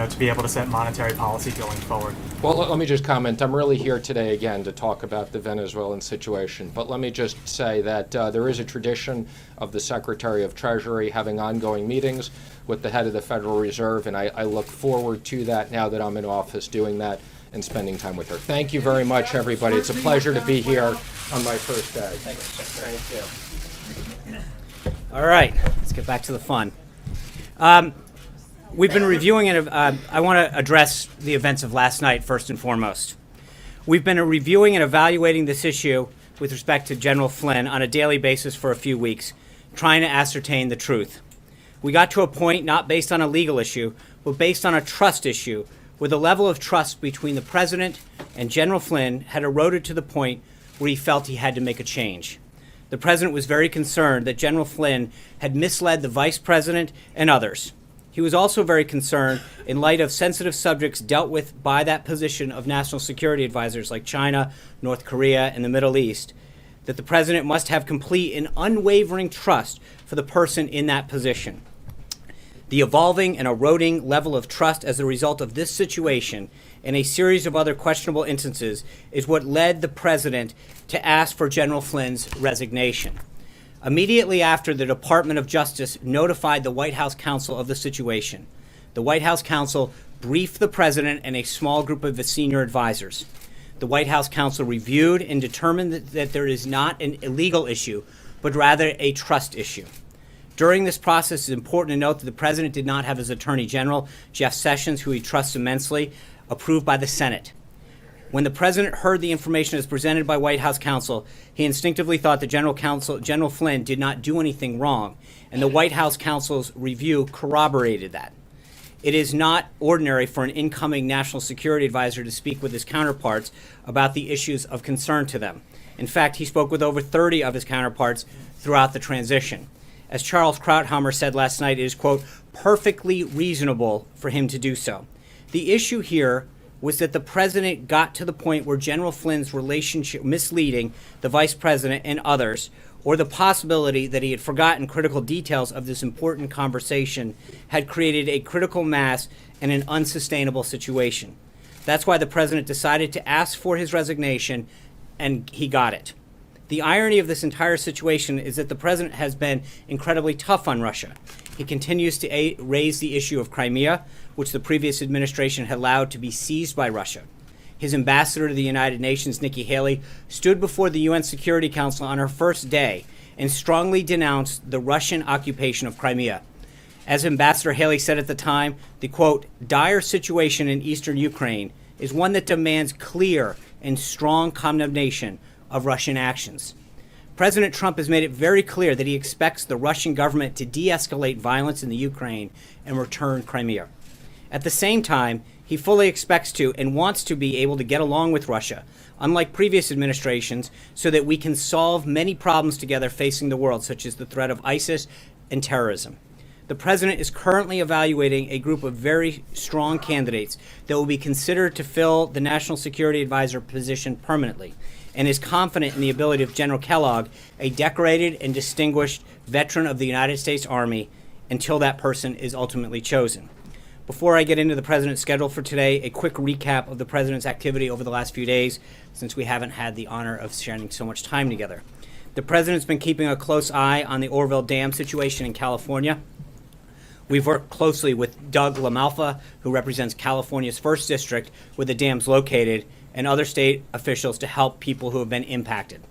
to be able to set monetary policy going forward? Well, let me just comment. I'm really here today again to talk about the Venezuelan situation. But let me just say that there is a tradition of the Secretary of Treasury having ongoing meetings with the head of the Federal Reserve, and I look forward to that now that I'm in office, doing that and spending time with her. Thank you very much, everybody. It's a pleasure to be here on my first day. Thank you. All right, let's get back to the fun. We've been reviewing it. I want to address the events of last night first and foremost. We've been reviewing and evaluating this issue with respect to General Flynn on a daily basis for a few weeks, trying to ascertain the truth. We got to a point not based on a legal issue, but based on a trust issue, where the level of trust between the president and General Flynn had eroded to the point where he felt he had to make a change. The president was very concerned that General Flynn had misled the vice president and others. He was also very concerned, in light of sensitive subjects dealt with by that position of national security advisors like China, North Korea, and the Middle East, that the president must have complete and unwavering trust for the person in that position. The evolving and eroding level of trust as a result of this situation and a series of other questionable instances is what led the president to ask for General Flynn's resignation. Immediately after the Department of Justice notified the White House counsel of the situation, the White House counsel briefed the president and a small group of his senior advisors. The White House counsel reviewed and determined that there is not an illegal issue, but rather a trust issue. During this process, it's important to note that the president did not have his attorney general, Jeff Sessions, who he trusts immensely, approved by the Senate. When the president heard the information as presented by White House counsel, he instinctively thought that General Flynn did not do anything wrong, and the White House counsel's review corroborated that. It is not ordinary for an incoming national security advisor to speak with his counterparts about the issues of concern to them. In fact, he spoke with over 30 of his counterparts throughout the transition. As Charles Krauthammer said last night, it is, quote, perfectly reasonable for him to do so. The issue here was that the president got to the point where General Flynn's relationship misleading the vice president and others, or the possibility that he had forgotten critical details of this important conversation, had created a critical mass and an unsustainable situation. That's why the president decided to ask for his resignation, and he got it. The irony of this entire situation is that the president has been incredibly tough on Russia. He continues to raise the issue of Crimea, which the previous administration had allowed to be seized by Russia. His ambassador to the United Nations, Nikki Haley, stood before the UN Security Council on her first day and strongly denounced the Russian occupation of Crimea. As Ambassador Haley said at the time, the, quote, dire situation in eastern Ukraine is one that demands clear and strong condemnation of Russian actions. President Trump has made it very clear that he expects the Russian government to de-escalate violence in the Ukraine and return Crimea. At the same time, he fully expects to and wants to be able to get along with Russia, unlike previous administrations, so that we can solve many problems together facing the world, such as the threat of ISIS and terrorism. The president is currently evaluating a group of very strong candidates that will be considered to fill the National Security Advisor position permanently, and is confident in the ability of General Kellogg, a decorated and distinguished veteran of the United States Army, until that person is ultimately chosen. Before I get into the president's schedule for today, a quick recap of the president's activity over the last few days, since we haven't had the honor of sharing so much time together. The president's been keeping a close eye on the Orville Dam situation in California. We've worked closely with Doug LaMalfa, who represents California's 1st District, where the dam's located, and other state officials to help people who have been impacted.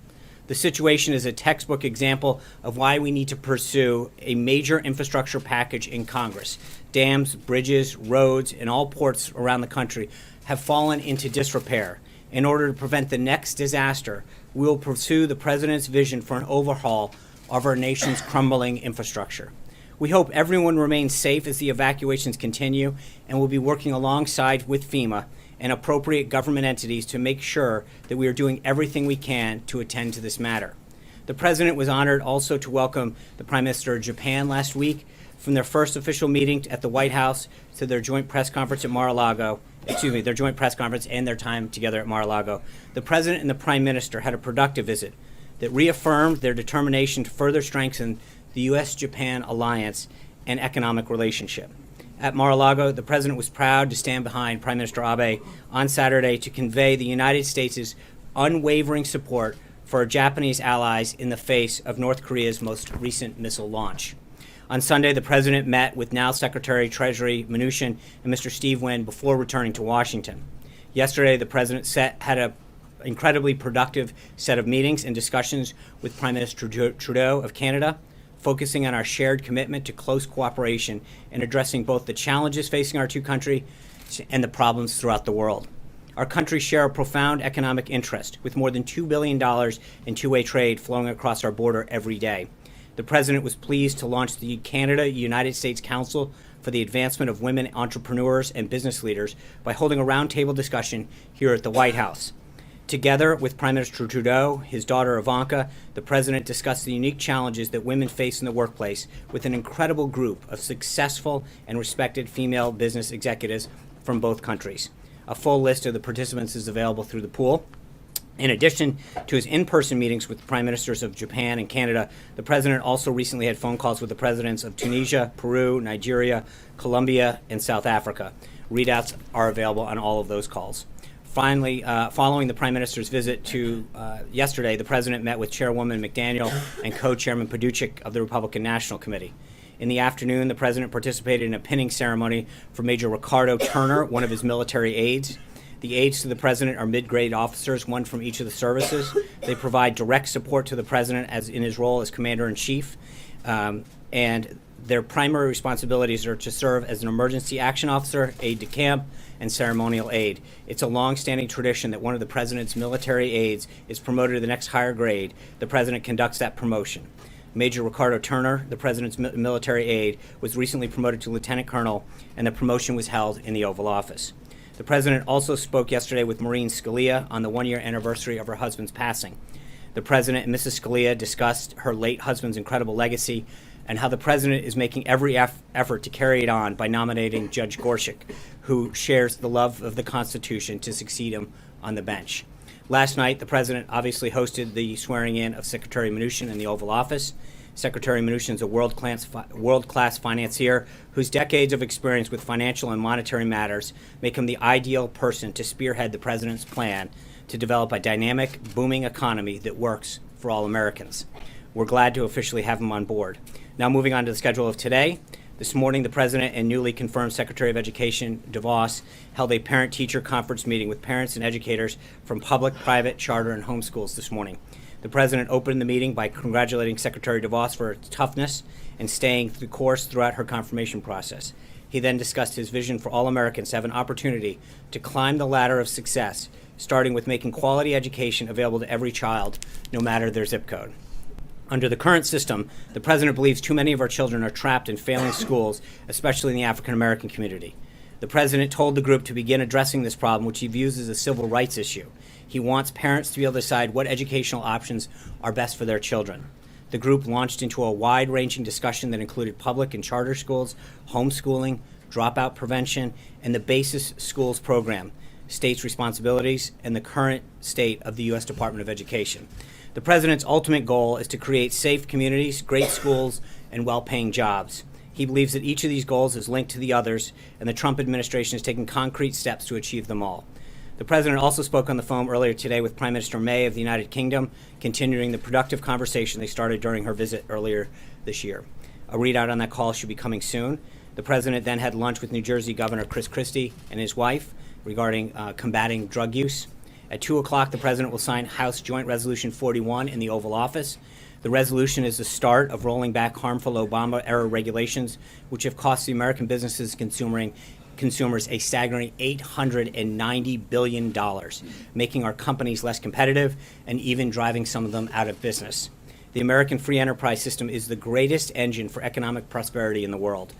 The situation is a textbook example of why we need to pursue a major infrastructure package in Congress. Dams, bridges, roads, and all ports around the country have fallen into disrepair. In order to prevent the next disaster, we will pursue the president's vision for an overhaul of our nation's crumbling infrastructure. We hope everyone remains safe as the evacuations continue, and will be working alongside with FEMA and appropriate government entities to make sure that we are doing everything we can to attend to this matter. The president was honored also to welcome the Prime Minister of Japan last week from their first official meeting at the White House to their joint press conference at Mar-a-Lago, their joint press conference and their time together at Mar-a-Lago. The president and the Prime Minister had a productive visit that reaffirmed their determination to further strengthen the U.S.-Japan alliance and economic relationship. At Mar-a-Lago, the president was proud to stand behind Prime Minister Abe on Saturday to convey the United States' unwavering support for our Japanese allies in the face of North Korea's most recent missile launch. On Sunday, the president met with now Secretary Treasury Mnuchin and Mr. Steve Wynn before returning to Washington. Yesterday, the president had an incredibly productive set of meetings and discussions with Prime Minister Trudeau of Canada, focusing on our shared commitment to close cooperation and addressing both the challenges facing our two countries and the problems throughout the world. Our countries share a profound economic interest, with more than $2 billion in two-way trade flowing across our border every day. The president was pleased to launch the Canada-United States Council for the Advancement of Women Entrepreneurs and Business Leaders by holding a roundtable discussion here at the White House. Together with Prime Minister Trudeau, his daughter Ivanka, the president discussed the unique challenges that women face in the workplace with an incredible group of successful and respected female business executives from both countries. A full list of the participants is available through the pool. In addition to his in-person meetings with the prime ministers of Japan and Canada, the president also recently had phone calls with the presidents of Tunisia, Peru, Nigeria, Colombia, and South Africa. Readouts are available on all of those calls. Finally, following the prime minister's visit to yesterday, the president met with Chairwoman McDaniel and co-chairman Paduchik of the Republican National Committee. In the afternoon, the president participated in a pinning ceremony for Major Ricardo Turner, one of his military aides. The aides to the president are mid-grade officers, one from each of the services. They provide direct support to the president as in his role as commander-in-chief, and their primary responsibilities are to serve as an emergency action officer, aide-de-camp, and ceremonial aide. It's a long-standing tradition that one of the president's military aides is promoted to the next higher grade. The president conducts that promotion. Major Ricardo Turner, the president's military aide, was recently promoted to lieutenant colonel, and the promotion was held in the Oval Office. The president also spoke yesterday with Maureen Scalia on the one-year anniversary of her husband's passing. The president and Mrs. Scalia discussed her late husband's incredible legacy and how the president is making every effort to carry it on by nominating Judge Gorsuch, who shares the love of the Constitution, to succeed him on the bench. Last night, the president obviously hosted the swearing-in of Secretary Mnuchin in the Oval Office. Secretary Mnuchin is a world-class financier whose decades of experience with financial and monetary matters make him the ideal person to spearhead the president's plan to develop a dynamic, booming economy that works for all Americans. We're glad to officially have him on board. Now moving on to the schedule of today. This morning, the president and newly confirmed Secretary of Education DeVos held a parent-teacher conference meeting with parents and educators from public, private, charter, and homeschools this morning. The president opened the meeting by congratulating Secretary DeVos for her toughness and staying the course throughout her confirmation process. He then discussed his vision for all Americans to have an opportunity to climb the ladder of success, starting with making quality education available to every child, no matter their zip code. Under the current system, the president believes too many of our children are trapped in failing schools, especially in the African American community. The president told the group to begin addressing this problem, which he views as a civil rights issue. He wants parents to be able to decide what educational options are best for their children. The group launched into a wide-ranging discussion that included public and charter schools, homeschooling, dropout prevention, and the Basis Schools program, states' responsibilities, and the current state of the U.S. Department of Education. The president's ultimate goal is to create safe communities, great schools, and well-paying jobs. He believes that each of these goals is linked to the others, and the Trump administration is taking concrete steps to achieve them all. The president also spoke on the phone earlier today with Prime Minister May of the United Kingdom, continuing the productive conversation they started during her visit earlier this year. A readout on that call should be coming soon. The president then had lunch with New Jersey Governor Chris Christie and his wife regarding combating drug use. At 2 o'clock, the president will sign House Joint Resolution 41 in the Oval Office. The resolution is the start of rolling back harmful Obama-era regulations, which have cost the American businesses and consumers a staggering $890 billion, making our companies less competitive and even driving some of them out of business. The American free enterprise system is the greatest engine for economic prosperity in the world.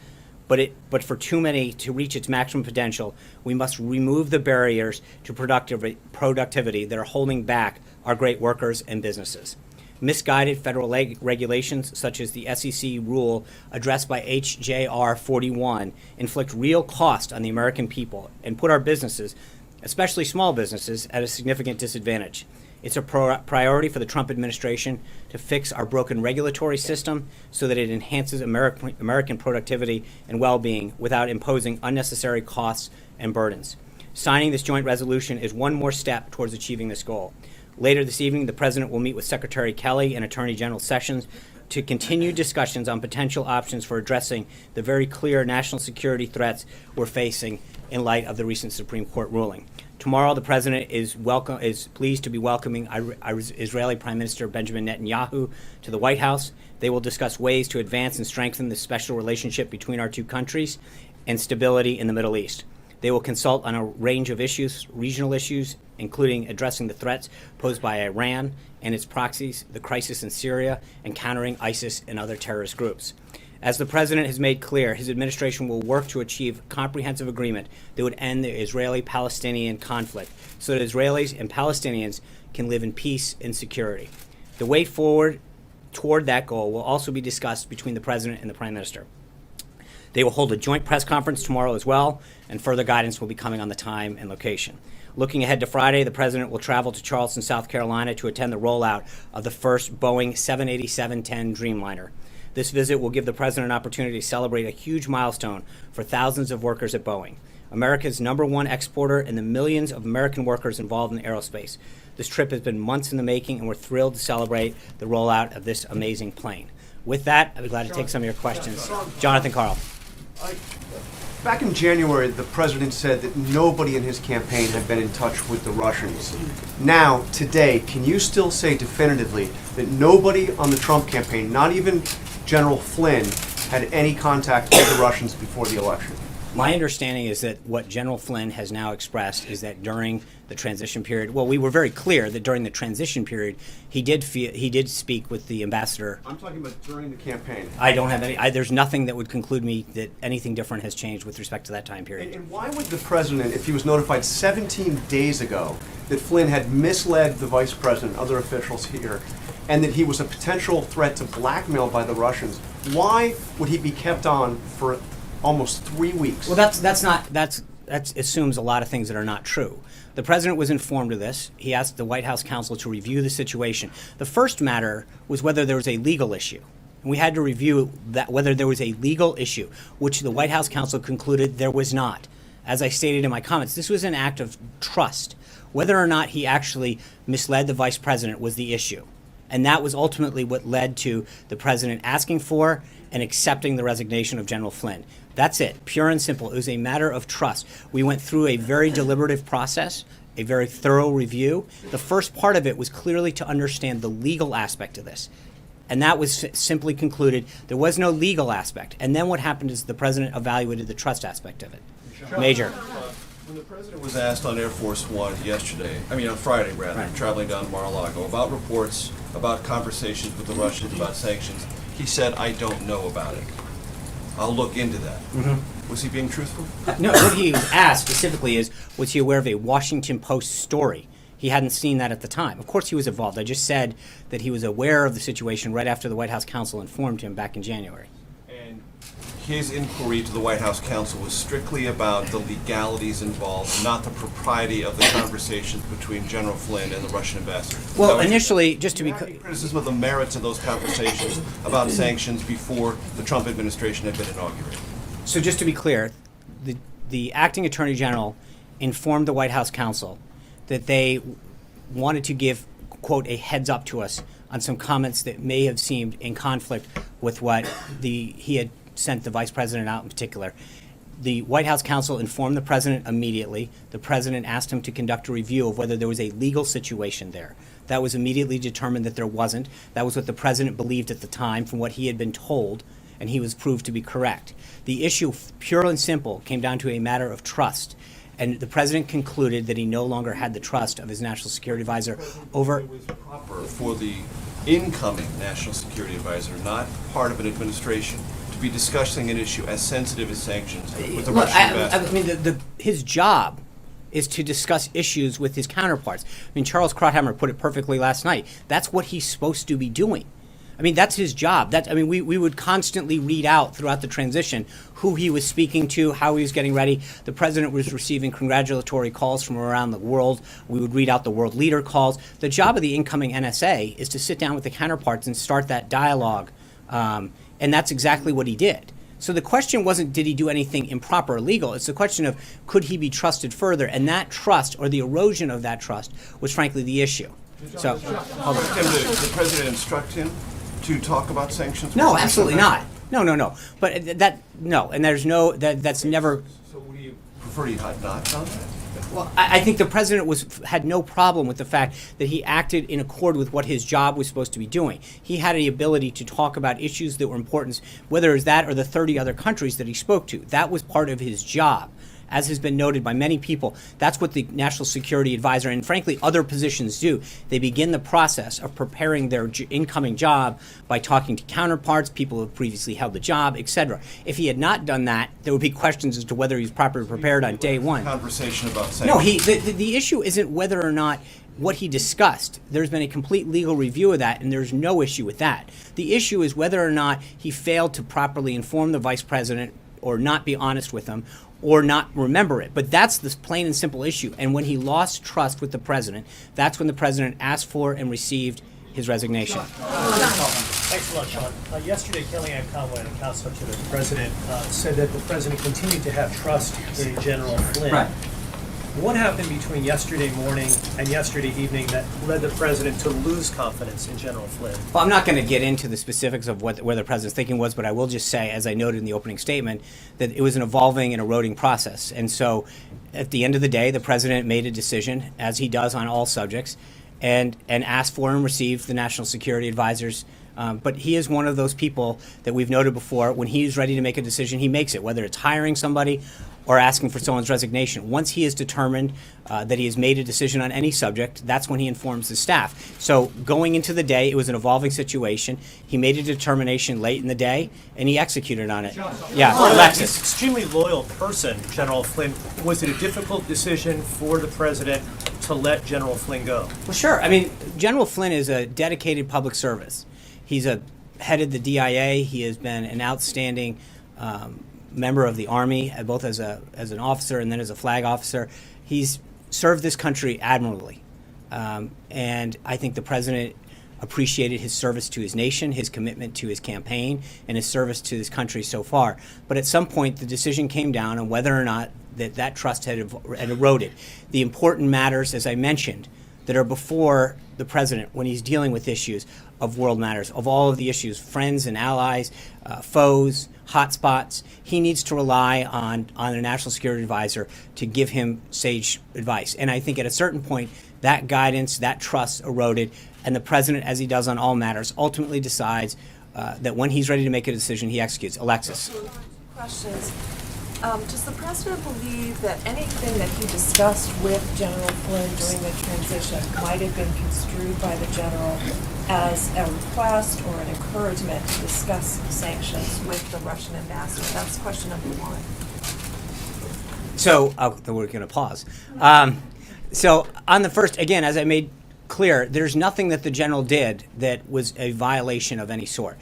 But for too many to reach its maximum potential, we must remove the barriers to productivity that are holding back our great workers and businesses. Misguided federal regulations, such as the SEC rule addressed by HJR 41, inflict real cost on the American people and put our businesses, especially small businesses, at a significant disadvantage. It's a priority for the Trump administration to fix our broken regulatory system so that it enhances American productivity and well-being without imposing unnecessary costs and burdens. Signing this joint resolution is one more step towards achieving this goal. Later this evening, the president will meet with Secretary Kelly and Attorney General Sessions to continue discussions on potential options for addressing the very clear national security threats we're facing in light of the recent Supreme Court ruling. Tomorrow, the president is pleased to be welcoming Israeli Prime Minister Benjamin Netanyahu to the White House. They will discuss ways to advance and strengthen the special relationship between our two countries and stability in the Middle East. They will consult on a range of issues, regional issues, including addressing the threats posed by Iran and its proxies, the crisis in Syria, and countering ISIS and other terrorist groups. As the president has made clear, his administration will work to achieve comprehensive agreement that would end the Israeli-Palestinian conflict so that Israelis and Palestinians can live in peace and security. The way forward toward that goal will also be discussed between the president and the prime minister. They will hold a joint press conference tomorrow as well, and further guidance will be coming on the time and location. Looking ahead to Friday, the president will travel to Charleston, South Carolina to attend the rollout of the first Boeing 787-10 Dreamliner. This visit will give the president an opportunity to celebrate a huge milestone for thousands of workers at Boeing, America's #1 exporter and the millions of American workers involved in aerospace. This trip has been months in the making, and we're thrilled to celebrate the rollout of this amazing plane. With that, I'd be glad to take some of your questions. Jonathan Carl. Back in January, the president said that nobody in his campaign had been in touch with the Russians. Now, today, can you still say definitively that nobody on the Trump campaign, not even General Flynn, had any contact with the Russians before the election? My understanding is that what General Flynn has now expressed is that during the transition period, well, we were very clear that during the transition period, he did speak with the ambassador. I'm talking about during the campaign. I don't have any. There's nothing that would conclude me that anything different has changed with respect to that time period. And why would the president, if he was notified 17 days ago that Flynn had misled the vice president, other officials here, and that he was a potential threat to blackmail by the Russians, why would he be kept on for almost 3 weeks? Well, that assumes a lot of things that are not true. The president was informed of this. He asked the White House counsel to review the situation. The first matter was whether there was a legal issue. And we had to review that, whether there was a legal issue, which the White House counsel concluded there was not. As I stated in my comments, this was an act of trust. Whether or not he actually misled the vice president was the issue. And that was ultimately what led to the president asking for and accepting the resignation of General Flynn. That's it, pure and simple. It was a matter of trust. We went through a very deliberative process, a very thorough review. The first part of it was clearly to understand the legal aspect of this. And that was simply concluded there was no legal aspect. And then what happened is the president evaluated the trust aspect of it. Major. When the president was asked on Air Force One on Friday rather, Right. traveling down to Mar-a-Lago, about reports, about conversations with the Russians, about sanctions, he said, "I don't know about it. I'll look into that." Mm-hmm. Was he being truthful? No, what he asked specifically is, was he aware of a Washington Post story? He hadn't seen that at the time. Of course he was involved. I just said that he was aware of the situation right after the White House counsel informed him back in January. And his inquiry to the White House counsel was strictly about the legalities involved, not the propriety of the conversations between General Flynn and the Russian ambassador. Well, initially, just to be clear, criticism of the merits of those conversations about sanctions before the Trump administration had been inaugurated. So just to be clear, the acting attorney general informed the White House counsel that they wanted to give, quote, a heads up to us on some comments that may have seemed in conflict with what he had sent the vice president out in particular. The White House counsel informed the president immediately. The president asked him to conduct a review of whether there was a legal situation there. That was immediately determined that there wasn't. That was what the president believed at the time from what he had been told, and he was proved to be correct. The issue, pure and simple, came down to a matter of trust. And the president concluded that he no longer had the trust of his national security advisor over. It was proper for the incoming national security advisor, not part of an administration, to be discussing an issue as sensitive as sanctions with the Russian ambassador. His job is to discuss issues with his counterparts. Charles Krauthammer put it perfectly last night. That's what he's supposed to be doing. That's his job. We would constantly read out throughout the transition who he was speaking to, how he was getting ready. The president was receiving congratulatory calls from around the world. We would read out the world leader calls. The job of the incoming NSA is to sit down with the counterparts and start that dialogue. And that's exactly what he did. So the question wasn't, did he do anything improper or illegal? It's the question of, could he be trusted further? And that trust, or the erosion of that trust, was frankly the issue. So, hold on. Did the president instruct him to talk about sanctions? No, absolutely not. No. But no, and there's no, that's never. So would you prefer he had not done that? Well, I think the president had no problem with the fact that he acted in accord with what his job was supposed to be doing. He had the ability to talk about issues that were important, whether it was that or the 30 other countries that he spoke to. That was part of his job. As has been noted by many people, that's what the National Security Advisor and, frankly, other positions do. They begin the process of preparing their incoming job by talking to counterparts, people who have previously held the job, etc. If he had not done that, there would be questions as to whether he was properly prepared on day one. Conversation about sanctions. No, the issue isn't whether or not what he discussed. There's been a complete legal review of that, and there's no issue with that. The issue is whether or not he failed to properly inform the vice president or not be honest with him, or not remember it. But that's the plain and simple issue. And when he lost trust with the president, that's when the president asked for and received his resignation. Thanks a lot, Sean. Yesterday, Kellyanne Conway, a counselor to the president, said that the president continued to have trust in General Flynn. Right. What happened between yesterday morning and yesterday evening that led the president to lose confidence in General Flynn? Well, I'm not going to get into the specifics of where the president's thinking was, but I will just say, as I noted in the opening statement, that it was an evolving and eroding process. And so at the end of the day, the president made a decision, as he does on all subjects, and asked for and received the national security advisors. But he is one of those people that we've noted before. When he's ready to make a decision, he makes it, whether it's hiring somebody or asking for someone's resignation. Once he is determined that he has made a decision on any subject, that's when he informs the staff. So going into the day, it was an evolving situation. He made a determination late in the day, and he executed on it. Yeah, Alexis. He's an extremely loyal person, General Flynn. Was it a difficult decision for the president to let General Flynn go? Well, sure. I mean, General Flynn is a dedicated public service. He's headed the DIA. He has been an outstanding member of the Army, both as an officer and then as a flag officer. He's served this country admirably. And I think the president appreciated his service to his nation, his commitment to his campaign, and his service to this country so far. But at some point, the decision came down on whether or not that trust had eroded. The important matters, as I mentioned, that are before the president when he's dealing with issues of world matters, of all of the issues, friends and allies, foes, hotspots. He needs to rely on a national security advisor to give him sage advice. And I think at a certain point, that guidance, that trust eroded, and the president, as he does on all matters, ultimately decides that when he's ready to make a decision, he executes. Alexis. Questions. Does the president believe that anything that he discussed with General Flynn during the transition might have been construed by the general as a request or an encouragement to discuss sanctions with the Russian ambassador? That's question number one. So, we're going to pause. So on the first, again, as I made clear, there's nothing that the general did that was a violation of any sort.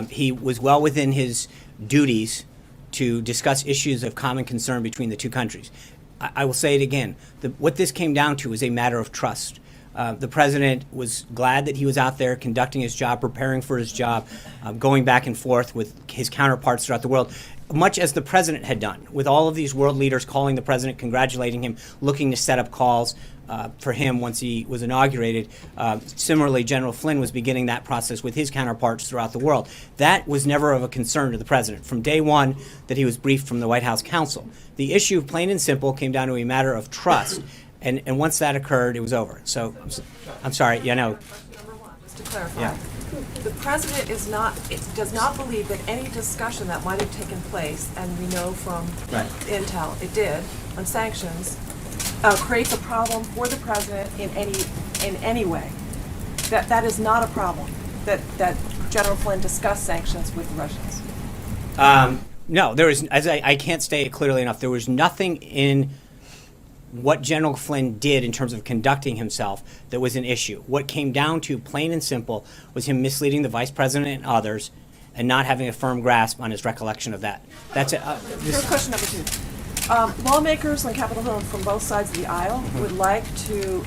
He was well within his duties to discuss issues of common concern between the two countries. I will say it again. What this came down to is a matter of trust. The president was glad that he was out there conducting his job, preparing for his job, going back and forth with his counterparts throughout the world, much as the president had done, with all of these world leaders calling the president, congratulating him, looking to set up calls for him once he was inaugurated. Similarly, General Flynn was beginning that process with his counterparts throughout the world. That was never of a concern to the president from day one that he was briefed from the White House counsel. The issue, plain and simple, came down to a matter of trust. And once that occurred, it was over. So, I'm sorry, no. Question number one, just to clarify. Yeah. The president does not believe that any discussion that might have taken place, and we know from intel it did, on sanctions, creates a problem for the president in any way. That is not a problem, that General Flynn discussed sanctions with the Russians. No, there was, as I can't state it clearly enough, there was nothing in what General Flynn did in terms of conducting himself that was an issue. What came down to, plain and simple, was him misleading the vice president and others and not having a firm grasp on his recollection of that. That's it. Here's question number two. Lawmakers on Capitol Hill from both sides of the aisle would like to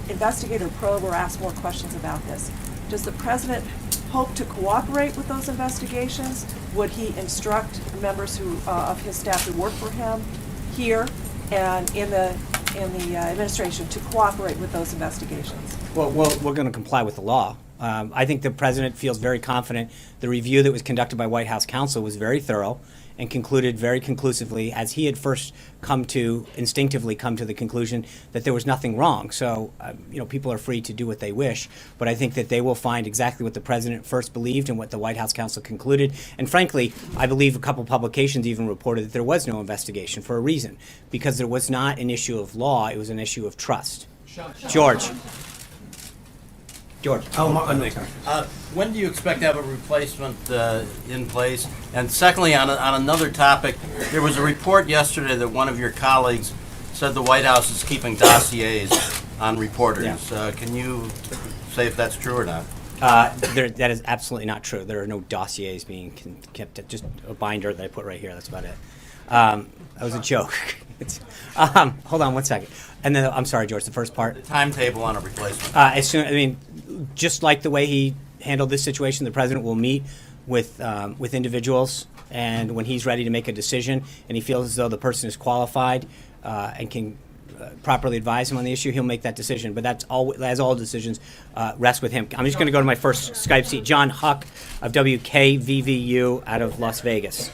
investigate or probe or ask more questions about this. Does the president hope to cooperate with those investigations? Would he instruct members of his staff who work for him here and in the administration to cooperate with those investigations? Well, we're going to comply with the law. I think the president feels very confident. The review that was conducted by White House counsel was very thorough and concluded very conclusively, as he had first instinctively come to the conclusion that there was nothing wrong. So, people are free to do what they wish, but I think that they will find exactly what the president first believed and what the White House counsel concluded. And frankly, I believe a couple publications even reported that there was no investigation for a reason, because there was not an issue of law, it was an issue of trust. George. When do you expect to have a replacement in place? And secondly, on another topic, there was a report yesterday that one of your colleagues said the White House is keeping dossiers on reporters. Yeah. Can you say if that's true or not? That is absolutely not true. There are no dossiers being kept. Just a binder that I put right here. That's about it. That was a joke. Hold on one second. And then, I'm sorry, George, the first part. The timetable on a replacement. Just like the way he handled this situation, the president will meet with individuals, and when he's ready to make a decision and he feels as though the person is qualified and can properly advise him on the issue, he'll make that decision. But that's all, as all decisions rest with him. I'm just going to go to my first Skype seat. John Huck of WKVVU out of Las Vegas.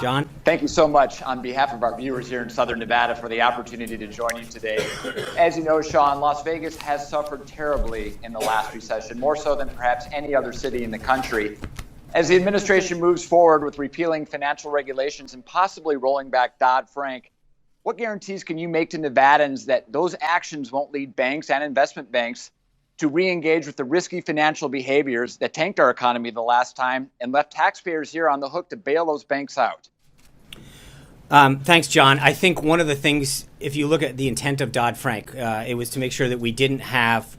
John? Thank you so much on behalf of our viewers here in Southern Nevada for the opportunity to join you today. As you know, Sean, Las Vegas has suffered terribly in the last recession, more so than perhaps any other city in the country. As the administration moves forward with repealing financial regulations and possibly rolling back Dodd-Frank, what guarantees can you make to Nevadans that those actions won't lead banks and investment banks to re-engage with the risky financial behaviors that tanked our economy the last time and left taxpayers here on the hook to bail those banks out? Thanks, John. I think one of the things, if you look at the intent of Dodd-Frank, it was to make sure that we didn't have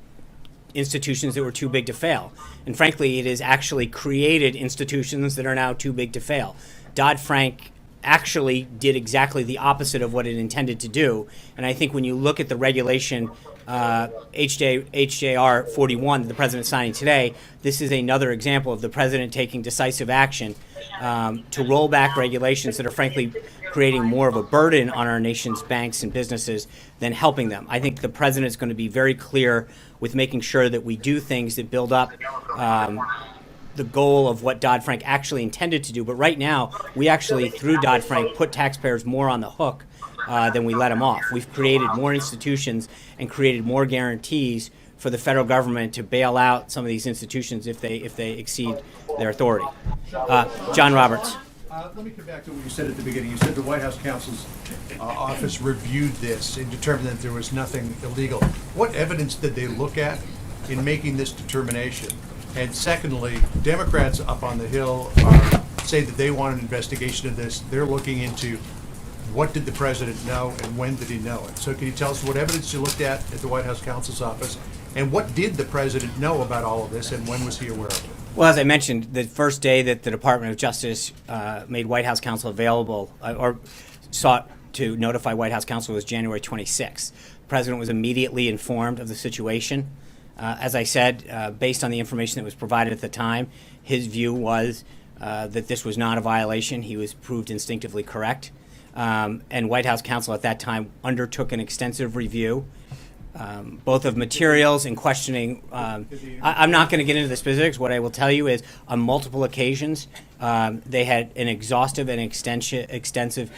institutions that were too big to fail. And frankly, it has actually created institutions that are now too big to fail. Dodd-Frank actually did exactly the opposite of what it intended to do. And I think when you look at the regulation HJR 41 that the president is signing today, this is another example of the president taking decisive action to roll back regulations that are frankly creating more of a burden on our nation's banks and businesses than helping them. I think the president is going to be very clear with making sure that we do things that build up the goal of what Dodd-Frank actually intended to do. But right now, we actually, through Dodd-Frank, put taxpayers more on the hook than we let them off. We've created more institutions and created more guarantees for the federal government to bail out some of these institutions if they exceed their authority. John Roberts. Let me come back to what you said at the beginning. You said the White House counsel's office reviewed this and determined that there was nothing illegal. What evidence did they look at in making this determination? And secondly, Democrats up on the Hill say that they want an investigation of this. They're looking into what did the president know and when did he know it. So can you tell us what evidence you looked at the White House counsel's office, and what did the president know about all of this, and when was he aware of it? Well, as I mentioned, the first day that the Department of Justice made White House counsel available or sought to notify White House counsel was January 26th. The president was immediately informed of the situation. As I said, based on the information that was provided at the time, his view was that this was not a violation. He was proved instinctively correct. And White House counsel at that time undertook an extensive review, both of materials and questioning. I'm not going to get into the specifics. What I will tell you is on multiple occasions, they had an exhaustive and extensive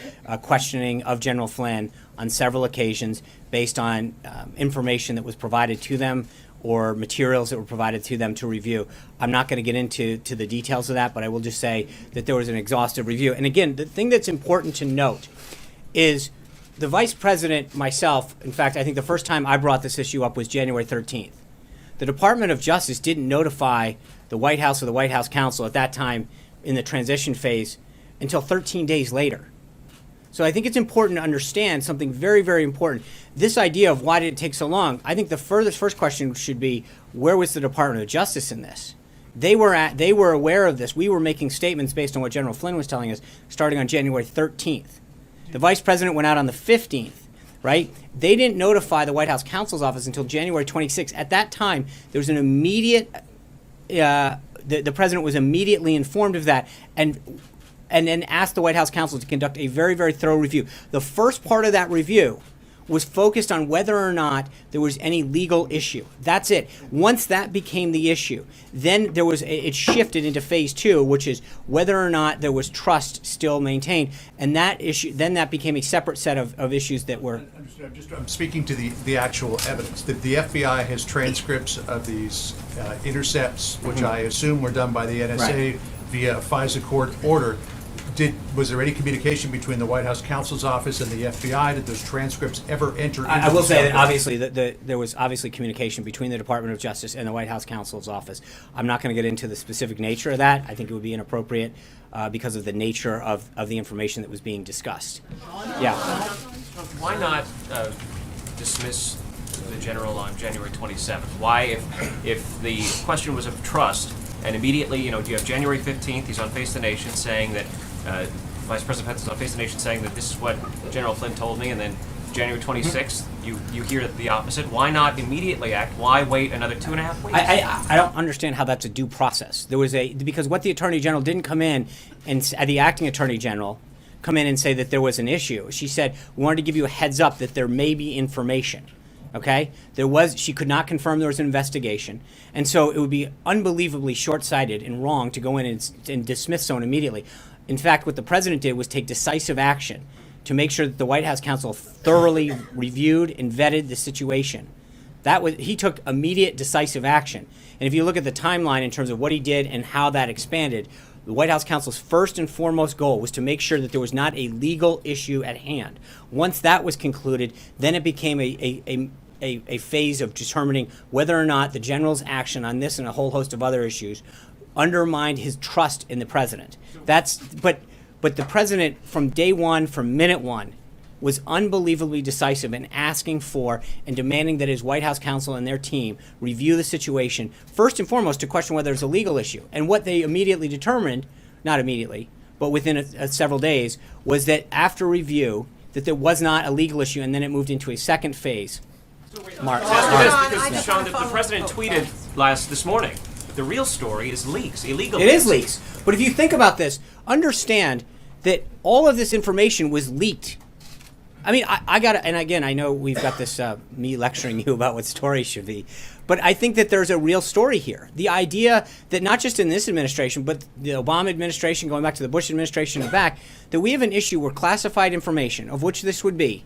questioning of General Flynn on several occasions based on information that was provided to them or materials that were provided to them to review. I'm not going to get into the details of that, but I will just say that there was an exhaustive review. And again, the thing that's important to note is the vice president, myself, in fact, I think the first time I brought this issue up was January 13th. The Department of Justice didn't notify the White House or the White House counsel at that time in the transition phase until 13 days later. So I think it's important to understand something very, very important. This idea of why did it take so long, I think the first question should be, where was the Department of Justice in this? They were aware of this. We were making statements based on what General Flynn was telling us starting on January 13th. The vice president went out on the 15th, right? They didn't notify the White House counsel's office until January 26th. At that time, there was an immediate, the president was immediately informed of that and then asked the White House counsel to conduct a very, very thorough review. The first part of that review was focused on whether or not there was any legal issue. That's it. Once that became the issue, then it shifted into phase two, which is whether or not there was trust still maintained. And that issue, then that became a separate set of issues that were. I'm speaking to the actual evidence. The FBI has transcripts of these intercepts, which I assume were done by the NSA via a FISA court order. Was there any communication between the White House counsel's office and the FBI? Did those transcripts ever enter into I will say that obviously there was obviously communication between the Department of Justice and the White House counsel's office. I'm not going to get into the specific nature of that. I think it would be inappropriate because of the nature of the information that was being discussed. Yeah. Why not dismiss the general on January 27th? Why, if the question was of trust, and immediately, you have January 15th, he's on Face the Nation saying that Vice President Pence is on Face the Nation saying that this is what General Flynn told me, and then January 26th, you hear the opposite. Why not immediately act? Why wait another 2.5 weeks? I don't understand how that's a due process. Because what the Attorney General didn't come in, and the acting Attorney General come in and say that there was an issue. She said, we wanted to give you a heads up that there may be information. Okay? She could not confirm there was an investigation. And so it would be unbelievably short-sighted and wrong to go in and dismiss someone immediately. In fact, what the president did was take decisive action to make sure that the White House counsel thoroughly reviewed and vetted the situation. He took immediate decisive action. And if you look at the timeline in terms of what he did and how that expanded, the White House counsel's first and foremost goal was to make sure that there was not a legal issue at hand. Once that was concluded, then it became a phase of determining whether or not the general's action on this and a whole host of other issues undermined his trust in the president. But the president, from day one, from minute one, was unbelievably decisive in asking for and demanding that his White House counsel and their team review the situation, first and foremost to question whether it's a legal issue. And what they immediately determined, not immediately, but within several days, was that after review, that there was not a legal issue, and then it moved into a second phase. Mark. Because, Sean, the president tweeted this morning, the real story is leaks, illegal leaks. It is leaks. But if you think about this, understand that all of this information was leaked. I mean, I got to, and again, I know we've got this, me lecturing you about what stories should be, but I think that there's a real story here. The idea that not just in this administration, but the Obama administration, going back to the Bush administration and back, that we have an issue where classified information, of which this would be,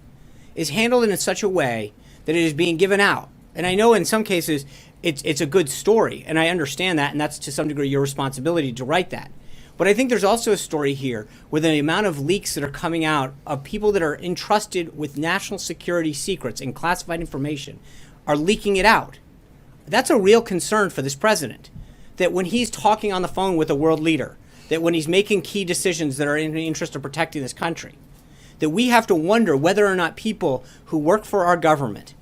is handled in such a way that it is being given out. And I know in some cases it's a good story, and I understand that, and that's to some degree your responsibility to write that. But I think there's also a story here where the amount of leaks that are coming out of people that are entrusted with national security secrets and classified information are leaking it out. That's a real concern for this president, that when he's talking on the phone with a world leader, that when he's making key decisions that are in the interest of protecting this country, that we have to wonder whether or not people who work for our government,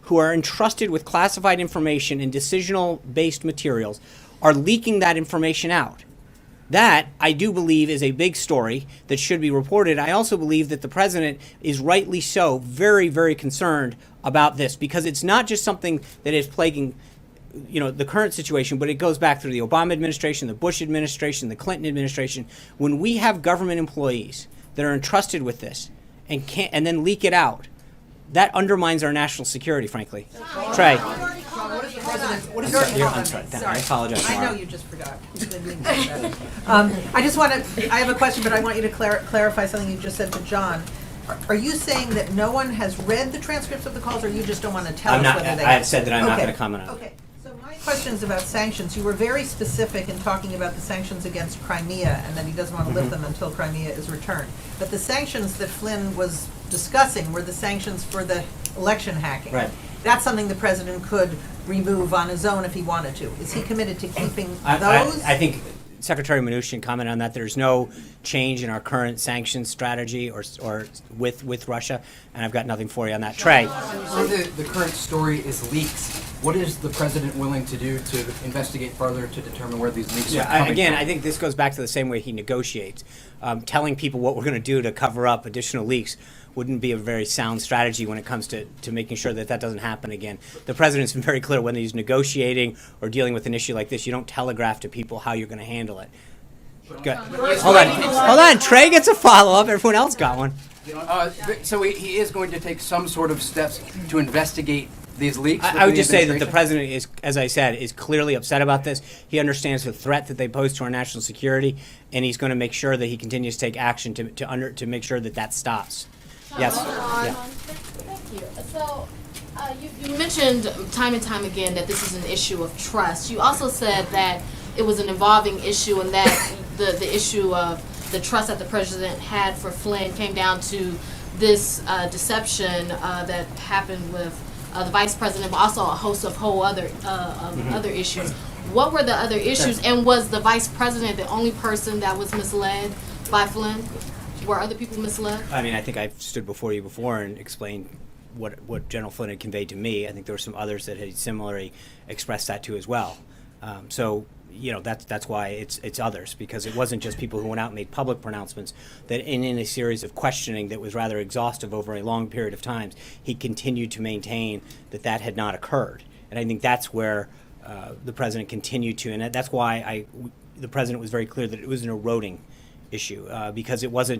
who are entrusted with classified information and decisional-based materials, are leaking that information out. That, I do believe, is a big story that should be reported. I also believe that the president is rightly so very, very concerned about this, because it's not just something that is plaguing, the current situation, but it goes back through the Obama administration, the Bush administration, the Clinton administration. When we have government employees that are entrusted with this and then leak it out, that undermines our national security, frankly. Trey. What is the I'm sorry. I apologize. I know you just forgot. I have a question, but I want you to clarify something you just said to John. Are you saying that no one has read the transcripts of the calls, or you just don't want to tell us whether they I have said that I'm not going to comment on it. Okay. So my question is about sanctions. You were very specific in talking about the sanctions against Crimea, and that he doesn't want to lift them until Crimea is returned. But the sanctions that Flynn was discussing were the sanctions for the election hacking. Right. That's something the president could remove on his own if he wanted to. Is he committed to keeping those? I think Secretary Mnuchin commented on that. There's no change in our current sanctions strategy or with Russia, and I've got nothing for you on that. Trey. The current story is leaks. What is the president willing to do to investigate further to determine where these leaks are coming from? I think this goes back to the same way he negotiates. Telling people what we're going to do to cover up additional leaks wouldn't be a very sound strategy when it comes to making sure that doesn't happen again. The president's been very clear when he's negotiating or dealing with an issue like this, you don't telegraph to people how you're going to handle it. Hold on. Trey gets a follow-up. Everyone else got one. So he is going to take some sort of steps to investigate these leaks? I would just say that the president is, as I said, is clearly upset about this. He understands the threat that they pose to our national security, and he's going to make sure that he continues to take action to make sure that stops. Yes. Yeah. Thank you. So you mentioned time and time again that this is an issue of trust. You also said that it was an evolving issue, and that the issue of the trust that the president had for Flynn came down to this deception that happened with the vice president, but also a host of other issues. What were the other issues, and was the vice president the only person that was misled by Flynn? Were other people misled? I mean, I think I've stood before you before and explained what General Flynn had conveyed to me. I think there were some others that had similarly expressed that to as well. So, that's why it's others, because it wasn't just people who went out and made public pronouncements. That in a series of questioning that was rather exhaustive over a long period of time, he continued to maintain that had not occurred. And I think that's where the president continued to, and that's why the president was very clear that it was an eroding issue, because it was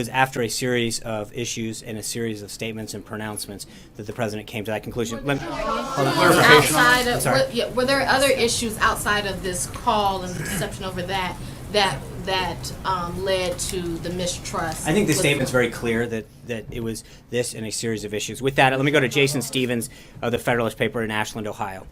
after a series of issues and a series of statements and pronouncements that the president came to that conclusion. Were there other issues outside of this call and the deception over that led to the mistrust? I think the statement's very clear that it was this and a series of issues. With that, let me go to Jason Stevens of the Federalist paper in Ashland, Ohio.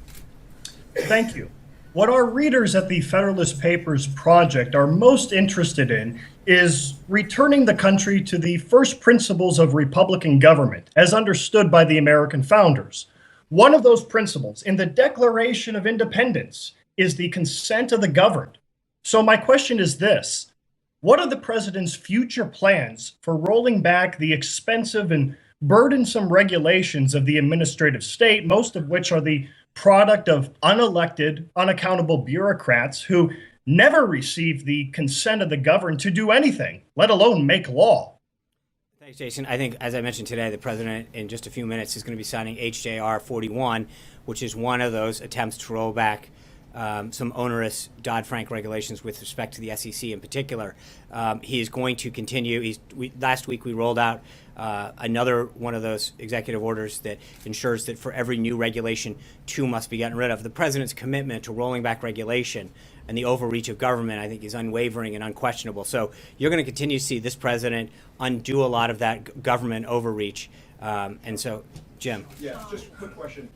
Thank you. What our readers at the Federalist Papers Project are most interested in is returning the country to the first principles of Republican government, as understood by the American founders. One of those principles in the Declaration of Independence is the consent of the governed. So my question is this: what are the president's future plans for rolling back the expensive and burdensome regulations of the administrative state, most of which are the product of unelected, unaccountable bureaucrats who never received the consent of the governed to do anything, let alone make law? Thanks, Jason. I think, as I mentioned today, the president in just a few minutes is going to be signing H.J.R. 41, which is one of those attempts to roll back some onerous Dodd-Frank regulations with respect to the SEC in particular. He is going to continue. Last week we rolled out another one of those executive orders that ensures that for every new regulation, 2 must be gotten rid of. The president's commitment to rolling back regulation and the overreach of government, I think, is unwavering and unquestionable. So you're going to continue to see this president undo a lot of that government overreach. And so, Jim. Yeah, just a quick question.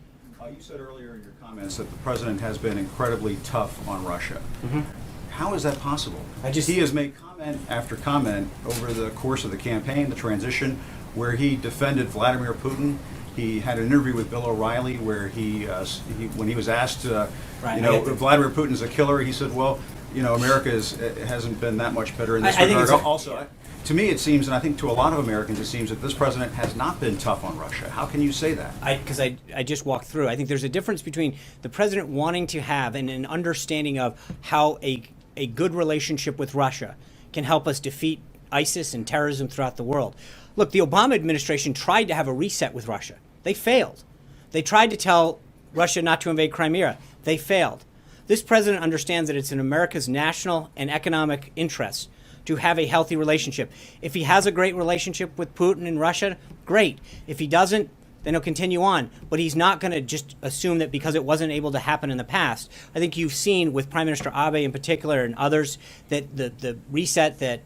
You said earlier in your comments that the president has been incredibly tough on Russia. Mm-hmm. How is that possible? He has made comment after comment over the course of the campaign, the transition, where he defended Vladimir Putin. He had an interview with Bill O'Reilly where when he was asked, Vladimir Putin's a killer, he said, well, America hasn't been that much better in this regard. Also, to me, it seems, and I think to a lot of Americans, it seems that this president has not been tough on Russia. How can you say that? Because I just walked through. I think there's a difference between the president wanting to have an understanding of how a good relationship with Russia can help us defeat ISIS and terrorism throughout the world. Look, the Obama administration tried to have a reset with Russia. They failed. They tried to tell Russia not to invade Crimea. They failed. This president understands that it's in America's national and economic interests to have a healthy relationship. If he has a great relationship with Putin and Russia, great. If he doesn't, then he'll continue on. But he's not going to just assume that because it wasn't able to happen in the past. I think you've seen with Prime Minister Abe in particular and others that the reset that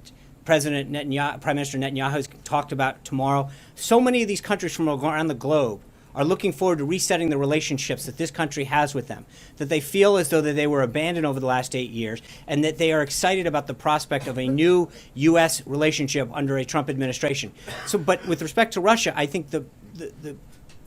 Prime Minister Netanyahu has talked about tomorrow, so many of these countries from around the globe are looking forward to resetting the relationships that this country has with them, that they feel as though that they were abandoned over the last 8 years, and that they are excited about the prospect of a new U.S. relationship under a Trump administration. But with respect to Russia, I think the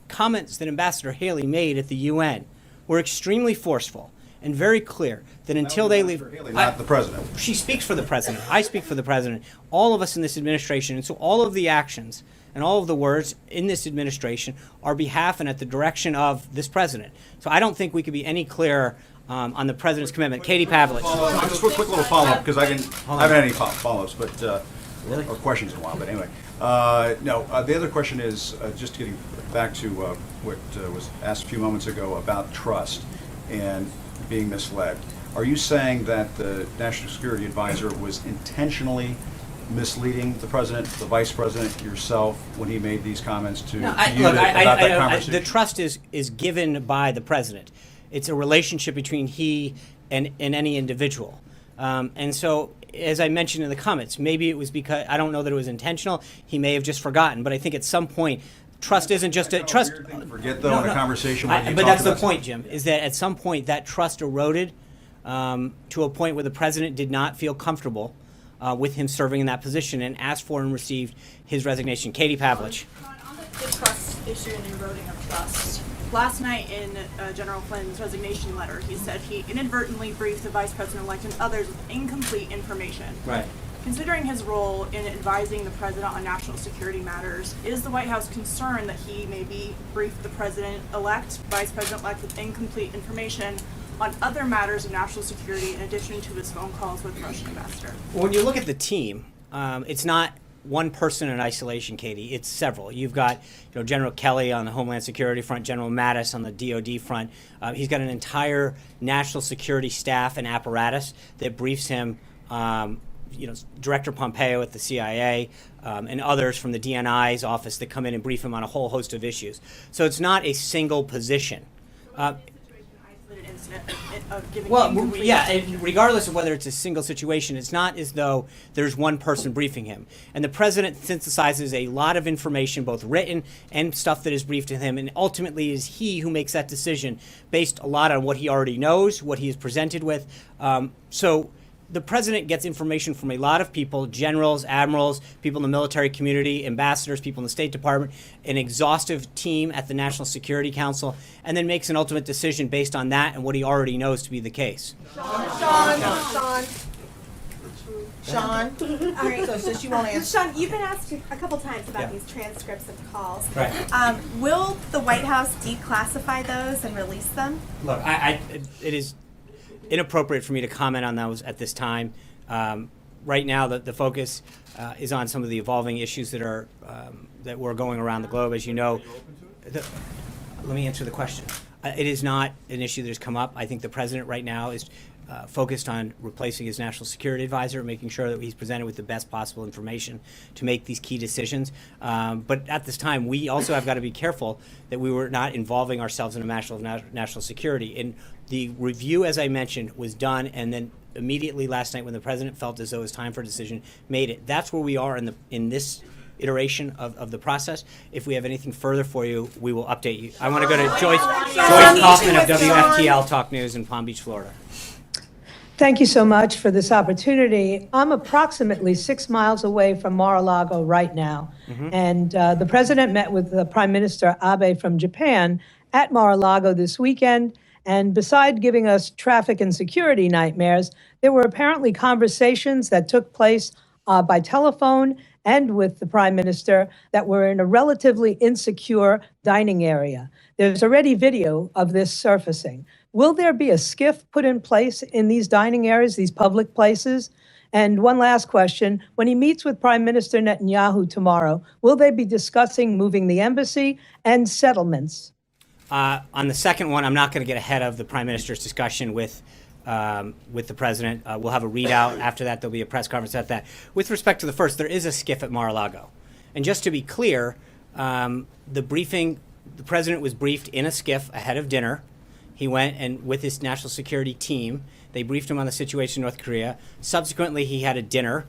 comments that Ambassador Haley made at the UN were extremely forceful and very clear that until they leave... Haley, not the president. She speaks for the president. I speak for the president. All of us in this administration, and so all of the actions and all of the words in this administration are behalf and at the direction of this president. So I don't think we could be any clearer on the president's commitment. Katie Pavlich. Just a quick little follow-up, because I haven't had any follow-ups, but or questions in a while. But anyway, the other question is just getting back to what was asked a few moments ago about trust and being misled. Are you saying that the National Security Advisor was intentionally misleading the president, the vice president, yourself, when he made these comments to you about that conversation? The trust is given by the president. It's a relationship between he and any individual. And so, as I mentioned in the comments, maybe it was because, I don't know that it was intentional. He may have just forgotten. But I think at some point, trust isn't just a trust. Weird thing to forget, though, in a conversation when you but talk that's the about point, Jim, is that at some point that trust eroded to a point where the president did not feel comfortable with him serving in that position and asked for and received his resignation. Katie Pavlich. On the trust issue and eroding of trust, last night in General Flynn's resignation letter, he said he inadvertently briefed the vice president-elect and others with incomplete information. Right. Considering his role in advising the president on national security matters, is the White House concerned that he maybe briefed the president-elect, vice president-elect with incomplete information on other matters of national security in addition to his phone calls with the Russian ambassador? When you look at the team, it's not one person in isolation, Katie. It's several. You've got General Kelly on the Homeland Security front, General Mattis on the DoD front. He's got an entire national security staff and apparatus that briefs him. Director Pompeo at the CIA and others from the DNI's office that come in and brief him on a whole host of issues. So it's not a single position. Regardless of whether it's a single situation, it's not as though there's one person briefing him. And the president synthesizes a lot of information, both written and stuff that is briefed to him, and ultimately is he who makes that decision based a lot on what he already knows, what he is presented with. So the president gets information from a lot of people, generals, admirals, people in the military community, ambassadors, people in the State Department, an exhaustive team at the National Security Council, and then makes an ultimate decision based on that and what he already knows to be the case. Sean. All right. So she won't answer. Sean, you've been asked a couple times about these transcripts of calls. Right. Will the White House declassify those and release them? Look, it is inappropriate for me to comment on those at this time. Right now, the focus is on some of the evolving issues that are that were going around the globe. As you know, let me answer the question. It is not an issue that has come up. I think the president right now is focused on replacing his national security advisor, making sure that he's presented with the best possible information to make these key decisions. But at this time, we also have got to be careful that we were not involving ourselves in a matter of national security. And the review, as I mentioned, was done, and then immediately last night when the president felt as though it was time for a decision, made it. That's where we are in this iteration of the process. If we have anything further for you, we will update you. I want to go to Joyce Kaufman of WFTL Talk News in Palm Beach, Florida. Thank you so much for this opportunity. I'm approximately 6 miles away from Mar-a-Lago right now. And the president met with the Prime Minister Abe from Japan at Mar-a-Lago this weekend. And beside giving us traffic and security nightmares, there were apparently conversations that took place by telephone and with the Prime Minister that were in a relatively insecure dining area. There's already video of this surfacing. Will there be a skiff put in place in these dining areas, these public places? And one last question. When he meets with Prime Minister Netanyahu tomorrow, will they be discussing moving the embassy and settlements? On the second one, I'm not going to get ahead of the Prime Minister's discussion with the president. We'll have a readout. After that, there'll be a press conference at that. With respect to the first, there is a skiff at Mar-a-Lago. And just to be clear, the president was briefed in a skiff ahead of dinner. He went and with his national security team, they briefed him on the situation in North Korea. Subsequently, he had a dinner,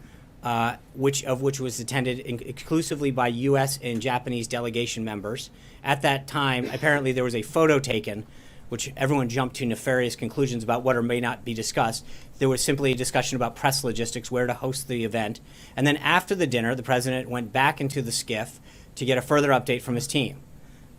which was attended exclusively by U.S. and Japanese delegation members. At that time, apparently there was a photo taken, which everyone jumped to nefarious conclusions about what or may not be discussed. There was simply a discussion about press logistics, where to host the event. And then after the dinner, the president went back into the skiff to get a further update from his team.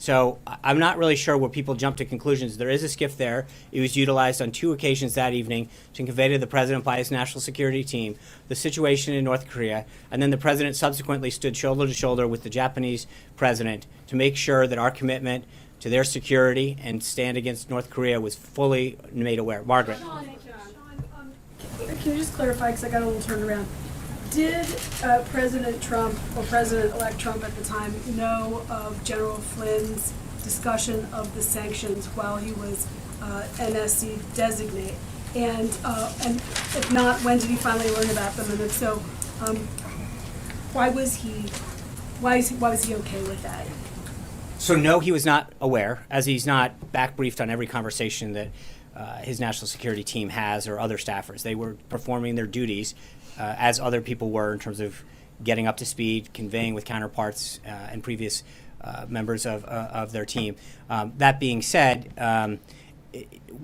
So I'm not really sure where people jump to conclusions. There is a skiff there. It was utilized on 2 occasions that evening to convey to the president by his national security team the situation in North Korea. And then the president subsequently stood shoulder to shoulder with the Japanese president to make sure that our commitment to their security and stand against North Korea was fully made aware. Margaret. Can you just clarify, because I got a little turned around. Did President Trump, or President-elect Trump at the time, know of General Flynn's discussion of the sanctions while he was NSC designate? And if not, when did he finally learn about them? And if so, why was he okay with that? So no, he was not aware, as he's not back briefed on every conversation that his national security team has or other staffers. They were performing their duties as other people were in terms of getting up to speed, conveying with counterparts and previous members of their team. That being said,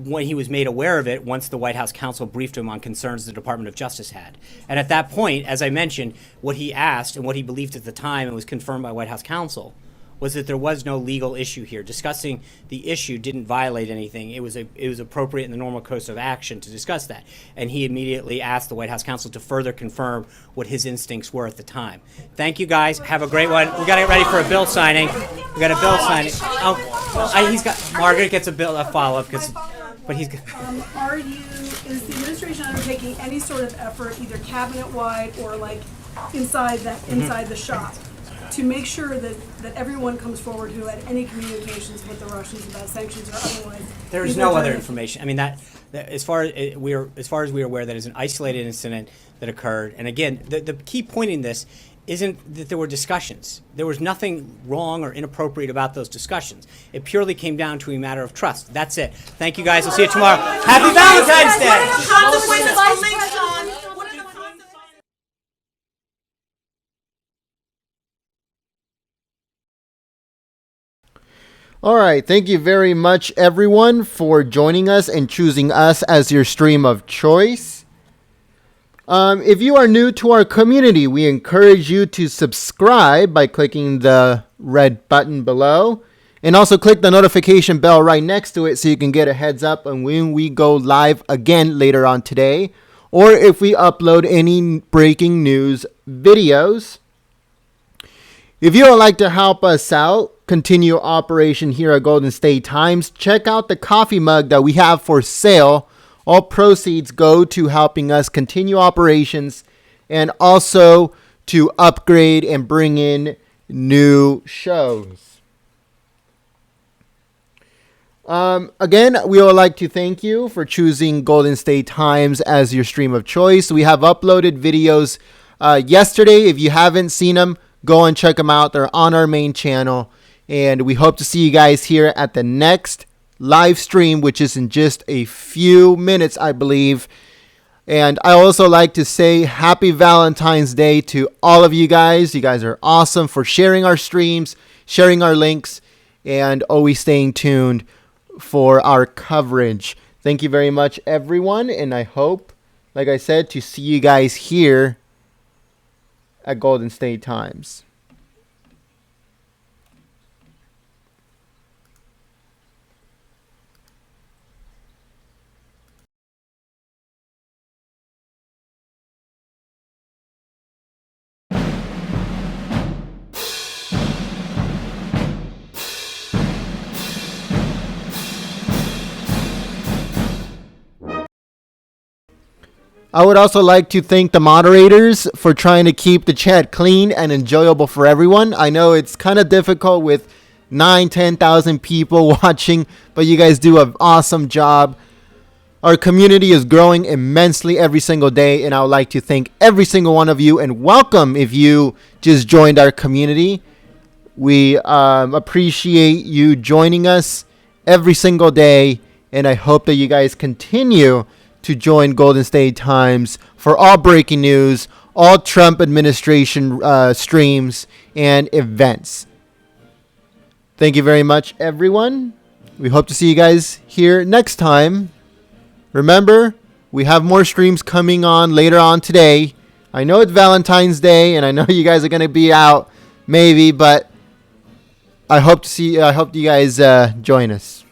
when he was made aware of it, once the White House counsel briefed him on concerns the Department of Justice had. And at that point, as I mentioned, what he asked and what he believed at the time and was confirmed by White House counsel was that there was no legal issue here. Discussing the issue didn't violate anything. It was appropriate in the normal course of action to discuss that. And he immediately asked the White House counsel to further confirm what his instincts were at the time. Thank you, guys. Have a great one. We got to get ready for a bill signing. We got a bill signing. Margaret gets a follow-up but he's. Is the administration undertaking any sort of effort, either cabinet-wide or like inside the shop, to make sure that everyone comes forward who had any communications with the Russians about sanctions or otherwise? There's no other information. I mean, that as far as we are aware, that is an isolated incident that occurred. And again, the key point in this isn't that there were discussions. There was nothing wrong or inappropriate about those discussions. It purely came down to a matter of trust. That's it. Thank you, guys. I'll see you tomorrow. Happy Valentine's Day. All right, thank you very much, everyone, for joining us and choosing us as your stream of choice. If you are new to our community, we encourage you to subscribe by clicking the red button below. And also click the notification bell right next to it so you can get a heads up on when we go live again later on today. Or if we upload any breaking news videos. If you would like to help us out, continue operation here at Golden State Times, check out the coffee mug that we have for sale. All proceeds go to helping us continue operations and also to upgrade and bring in new shows. Again, we would like to thank you for choosing Golden State Times as your stream of choice. We have uploaded videos yesterday. If you haven't seen them, go and check them out. They're on our main channel. And we hope to see you guys here at the next live stream, which is in just a few minutes, I believe. And I also like to say happy Valentine's Day to all of you guys. You guys are awesome for sharing our streams, sharing our links, and always staying tuned for our coverage. Thank you very much, everyone. And I hope, like I said, to see you guys here at Golden State Times. I would also like to thank the moderators for trying to keep the chat clean and enjoyable for everyone. I know it's kind of difficult with 9,000-10,000 people watching, but you guys do an awesome job. Our community is growing immensely every single day, and I would like to thank every single one of you and welcome if you just joined our community. We appreciate you joining us every single day, and I hope that you guys continue to join Golden State Times for all breaking news, all Trump administration streams and events. Thank you very much, everyone. We hope to see you guys here next time. Remember, we have more streams coming on later on today. I know it's Valentine's Day, and I know you guys are going to be out, maybe, but I hope you guys join us.